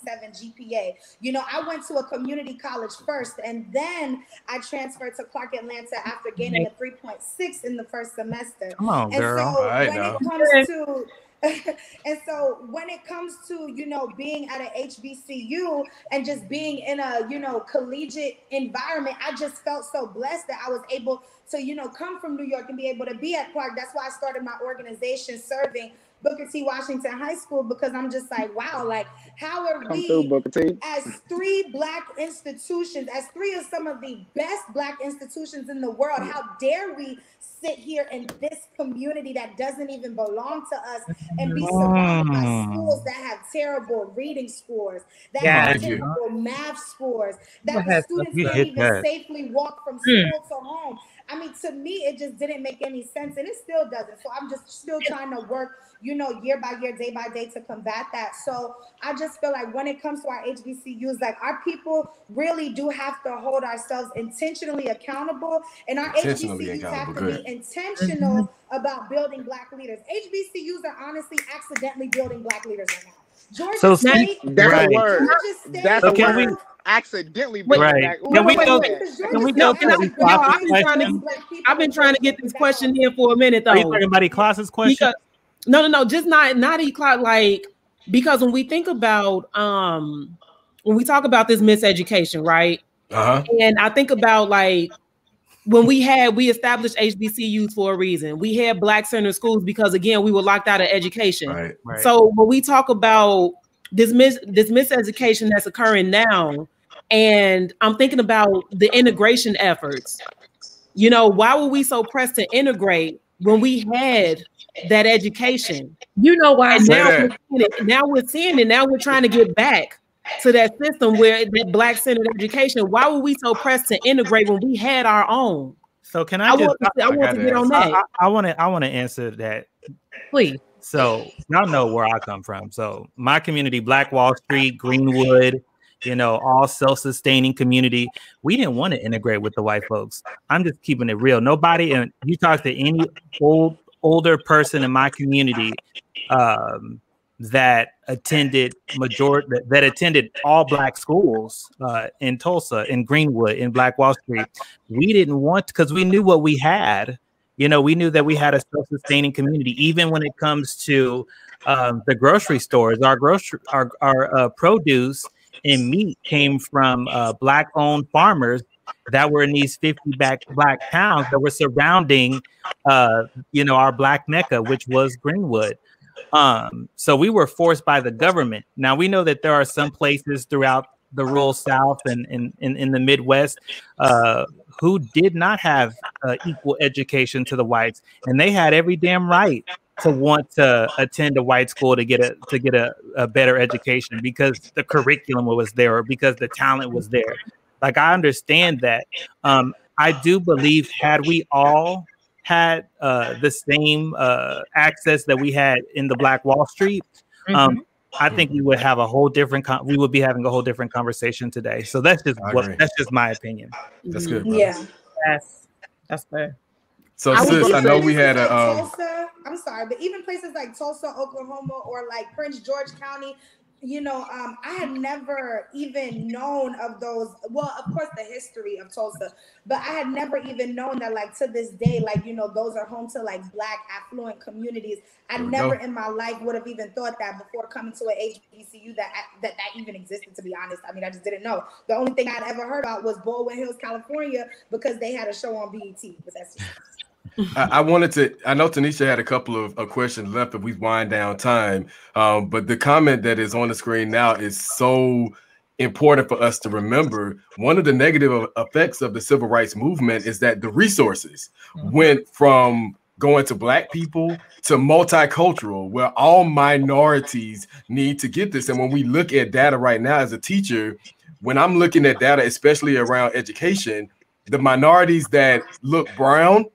GPA. You know, I went to a community college first, and then I transferred to Clark Atlanta after gaining a 3.6 in the first semester. Come on, girl. So when it comes to and so when it comes to, you know, being at an HBCU and just being in a, you know, collegiate environment, I just felt so blessed that I was able to, you know, come from New York and be able to be at Clark. That's why I started my organization serving Booker T. Washington High School, because I'm just like, wow, like how are we as three Black institutions, as three of some of the best Black institutions in the world, how dare we sit here in this community that doesn't even belong to us and be surrounded by schools that have terrible reading scores, that have terrible math scores, that the students can't even safely walk from school to home. I mean, to me, it just didn't make any sense, and it still doesn't. So I'm just still trying to work, you know, year by year, day by day to combat that. So I just feel like when it comes to our HBCUs, like our people really do have to hold ourselves intentionally accountable, and our HBCUs have to be intentional about building Black leaders. HBCUs are honestly accidentally building Black leaders right now. Georgia State, that's a word. That's a word. Accidentally Can we go? I've been trying to get this question in for a minute though. Are you talking about E-Class's question? No, just not E-Class. Like, because when we think about when we talk about this miseducation, right? And I think about like when we established HBCUs for a reason. We had Black center schools because again we were locked out of education. Right. So when we talk about this miseducation that's occurring now, and I'm thinking about the integration efforts. You know, why were we so pressed to integrate when we had that education? You know why? And now we're seeing it. Now we're trying to get back to that system where that Black centered education. Why were we so pressed to integrate when we had our own? So can I want to get on that. I want to answer that, please. So y'all know where I come from. So my community, Black Wall Street, Greenwood, you know, all self-sustaining community. We didn't want to integrate with the white folks. I'm just keeping it real. Nobody, and you talk to any older person in my community that attended all Black schools in Tulsa, in Greenwood, in Black Wall Street. We didn't want, because we knew what we had. You know, we knew that we had a self-sustaining community, even when it comes to the grocery stores. Our produce and meat came from Black-owned farmers that were in these 50 Black towns that were surrounding, you know, our Black Mecca, which was Greenwood. So we were forced by the government. Now we know that there are some places throughout the rural South and in the Midwest who did not have equal education to the whites, and they had every damn right to want to attend a white school to get a better education because the curriculum was there or because the talent was there. Like, I understand that. I do believe had we all had the same access that we had in the Black Wall Street, I think we would have a whole different we would be having a whole different conversation today. So that's just my opinion. That's good, bro. Yeah. That's fair. So sis, I know we had a Tulsa, I'm sorry, but even places like Tulsa, Oklahoma, or like Prince George County, you know, I had never even known of those. Well, of course, the history of Tulsa, but I had never even known that, like, to this day, like, you know, those are home to like Black affluent communities. I never in my life would have even thought that before coming to an HBCU that even existed, to be honest. I mean, I just didn't know. The only thing I'd ever heard about was Baldwin Hills, California, because they had a show on BET. But that's just I know Tanisha had a couple of questions left if we wind down time, but the comment that is on the screen now is so important for us to remember. One of the negative effects of the civil rights movement is that the resources went from going to Black people to multicultural, where all minorities need to get this. And when we look at data right now as a teacher, when I'm looking at data, especially around education, the minorities that look brown,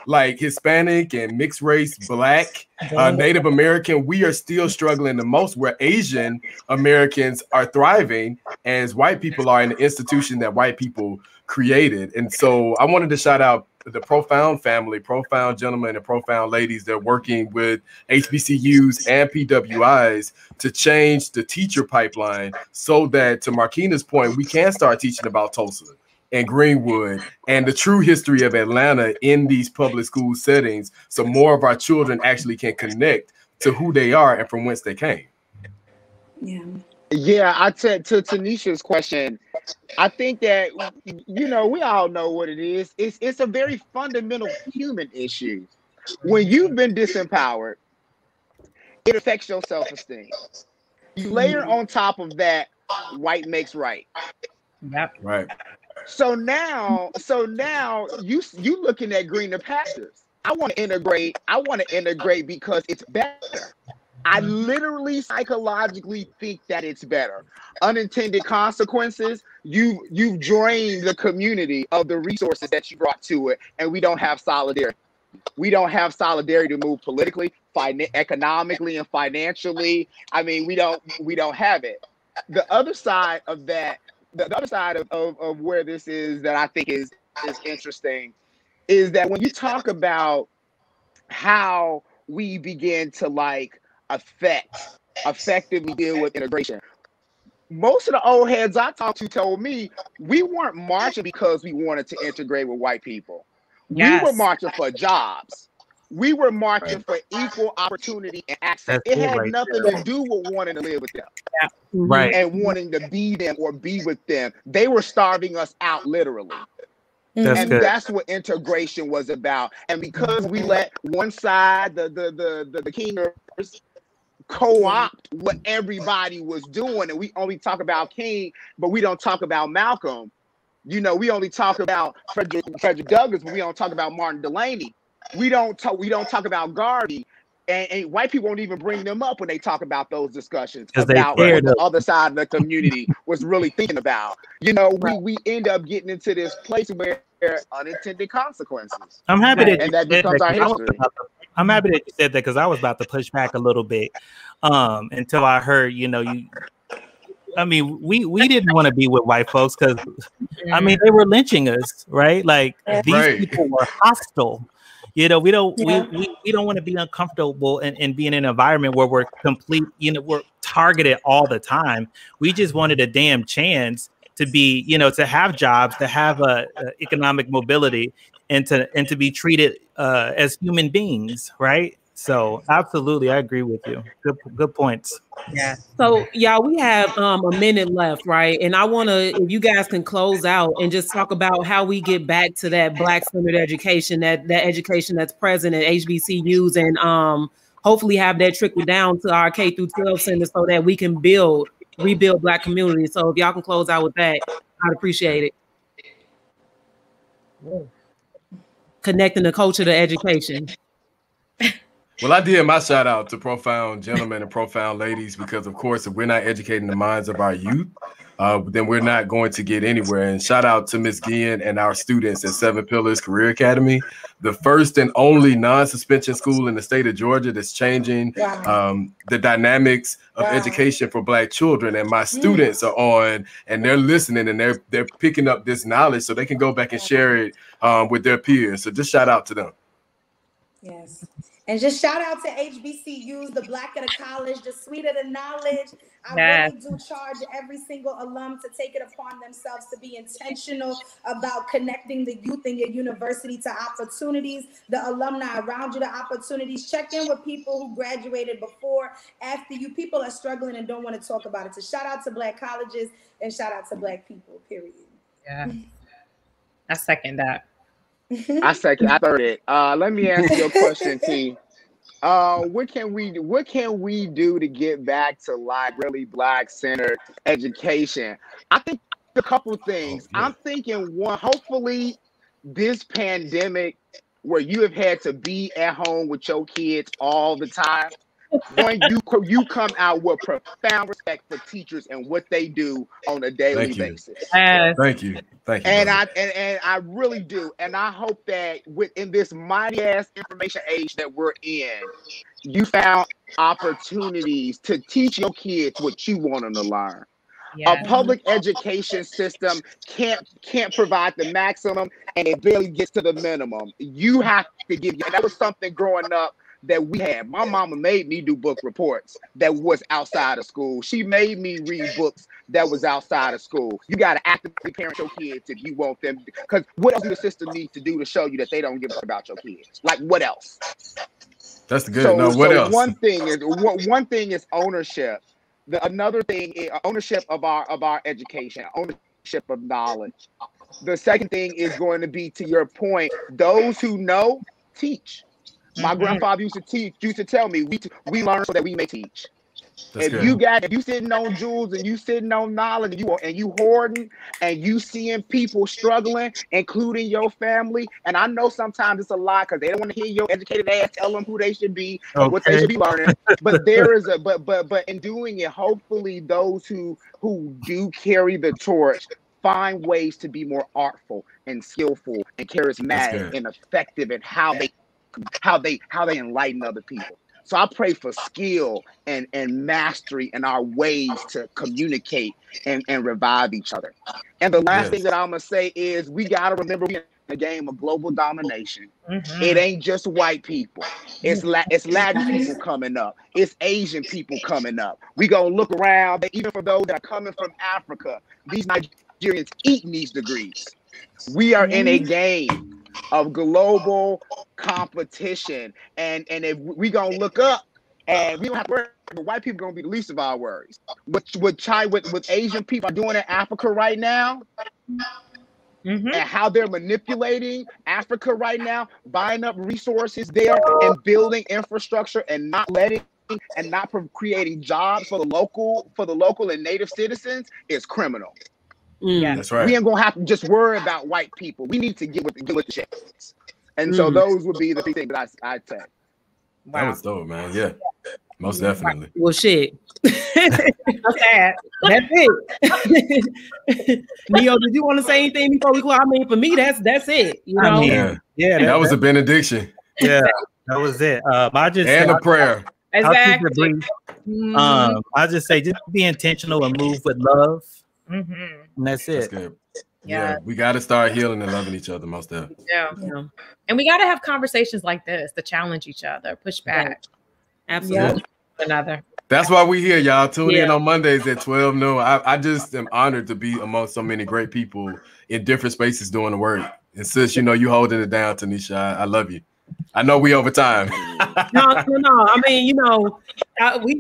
like Hispanic and mixed race, Black, Native American, we are still struggling the most, where Asian Americans are thriving as white people are in the institution that white people created. And so I wanted to shout out the Profound family, Profound gentlemen and Profound ladies. They're working with HBCUs and PWIs to change the teacher pipeline so that, to Markeena's point, we can start teaching about Tulsa and Greenwood and the true history of Atlanta in these public school settings, so more of our children actually can connect to who they are and from whence they came. Yeah, I said to Tanisha's question, I think that, you know, we all know what it is. It's a very fundamental human issue. When you've been disempowered, it affects your self-esteem. You layer on top of that, white makes right. Yep. Right. So now you looking at greener pastures. I want to integrate because it's better. I literally psychologically think that it's better. Unintended consequences, you've drained the community of the resources that you brought to it, and we don't have solidarity. We don't have solidarity to move politically, economically, and financially. I mean, we don't have it. The other side of that, the other side of where this is that I think is interesting is that when you talk how we begin to like effectively deal with integration, most of the old heads I talked to told me we weren't marching because we wanted to integrate with white people. Yes. We were marching for jobs. We were marching for equal opportunity and access. It had nothing to do with wanting to live with them. Right. And wanting to be them or be with them. They were starving us out literally. That's what integration was about. And because we let one side, the Kingers, co-opt what everybody was doing, and we only talk about King, but we don't talk about Malcolm. You know, we only talk about Frederick Douglass, but we don't talk about Martin Delany. We don't talk about Garvey, and white people won't even bring them up when they talk about those discussions about what the other side of the community was really thinking about. You know, we end up getting into this place where unintended consequences. I'm happy that and that becomes our history. I'm happy that you said that because I was about to push back a little bit until I heard, you know, we didn't want to be with white folks because, I mean, they were lynching us, right? Like these people were hostile. You know, we don't want to be uncomfortable and be in an environment where we're we're targeted all the time. We just wanted a damn chance to be, you know, to have jobs, to have economic mobility, and to be treated as human beings, right? So absolutely, I agree with you. Good points. Yeah. So y'all, we have a minute left, right? And I want to, if you guys can close out and just talk about how we get back to that Black-centered education, that education that's present at HBCUs, and hopefully have that trickle down to our K through 12 centers so that we can rebuild Black communities. So if y'all can close out with that, I'd appreciate it. Connecting the culture to education. Well, I did my shout out to profound gentlemen and profound ladies, because, of course, if we're not educating the minds of our youth, then we're not going to get anywhere. And shout out to Ms. Guillen and our students at Seven Pillars Career Academy, the first and only non-suspension school in the state of Georgia that's changing the dynamics of education for Black children. And my students are on, and they're listening, and they're picking up this knowledge so they can go back and share it with their peers. So just shout out to them. Yes. And just shout out to HBCUs, the blacker the college, the sweeter the knowledge. I really do charge every single alum to take it upon themselves to be intentional about connecting the youth in your university to opportunities, the alumni around you to opportunities. Check in with people who graduated before, after you. People are struggling and don't want to talk about it. So shout out to Black colleges and shout out to Black people, period. Yeah, I second that. I third it. Let me answer your question, T. What can we do to get back to like really Black-centered education? I think a couple things. I'm thinking one, hopefully this pandemic where you have had to be at home with your kids all the time, when you come out with profound respect for teachers and what they do on a daily basis. Thank you. And I really do. And I hope that in this mighty ass information age that we're in, you found opportunities to teach your kids what you want them to learn. A public education system can't provide the maximum, and it barely gets to the minimum. You have to give. And that was something growing up that we had. My mama made me do book reports that was outside of school. She made me read books that was outside of school. You got to actively parent your kids if you want them, because what else do the system need to do to show you that they don't give a about your kids? Like, what else? That's the good. What else? One thing is ownership. Another thing is ownership of our education, ownership of knowledge. The second thing is going to be, to your point, those who know, teach. My grandfather used to tell me, we learn so that we may teach. If you sitting on jewels and you sitting on knowledge and you hoarding and you seeing people struggling, including your family, and I know sometimes it's a lie because they don't want to hear your educated ass tell them who they should be, what they should be learning. But there is but in doing it, hopefully those who do carry the torch find ways to be more artful and skillful and charismatic and effective in how they enlighten other people. So I pray for skill and mastery in our ways to communicate and revive each other. And the last thing that I'm gonna say is we gotta remember we're in a game of global domination. It ain't just white people. It's Latin people coming up. It's Asian people coming up. We gonna look around, even for those that are coming from Africa, these Nigerians eating these degrees. We are in a game of global competition, and if we gonna look up, and we don't have to worry, but white people gonna be the least of our worries. What Asian people are doing in Africa right now, and how they're manipulating Africa right now, buying up resources there and building infrastructure and not creating jobs for the local and native citizens is criminal. Yeah, that's right. We ain't gonna have to just worry about white people. We need to get with the shits. And so those would be the things that I'd say. Wow. That was dope, man. Yeah, most definitely. Well, shit. That's it. Neo, did you want to say anything before we go? I mean, for me, that's it. You know? That was a benediction. Yeah, that was it. A prayer. Exactly. I just say, just be intentional and move with love. And that's it. That's good. Yeah, we got to start healing and loving each other, most definitely. Yeah. And we got to have conversations like this to challenge each other, push back. Absolutely. Another. That's why we here, y'all. Tune in on Mondays at 12 noon. I just am honored to be among so many great people in different spaces doing the work. And sis, you holding it down, Tanisha. I love you. I know we over time. No. I mean,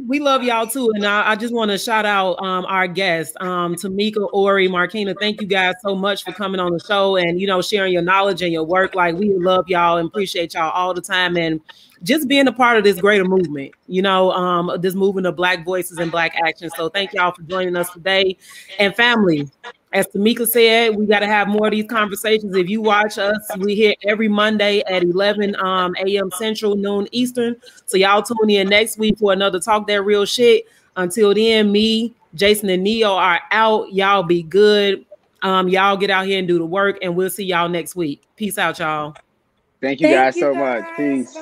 we love y'all too. And I just want to shout out our guests, Tomeika, Orie, Markeena. Thank you guys so much for coming on the show and, sharing your knowledge and your work. Like, we love y'all and appreciate y'all all the time. And just being a part of this greater movement, this movement of Black voices and Black action. So thank y'all for joining us today. And family, As Tomeika said, we got to have more of these conversations. If you watch us, we hit every Monday at 11 a.m. Central, noon Eastern. So y'all tune in next week for another Talk That Real Shit. Until then, me, Jason, and Neo are out. Y'all be good. Y'all get out here and do the work, and we'll see y'all next week. Peace out, y'all. Thank you guys so much. Peace.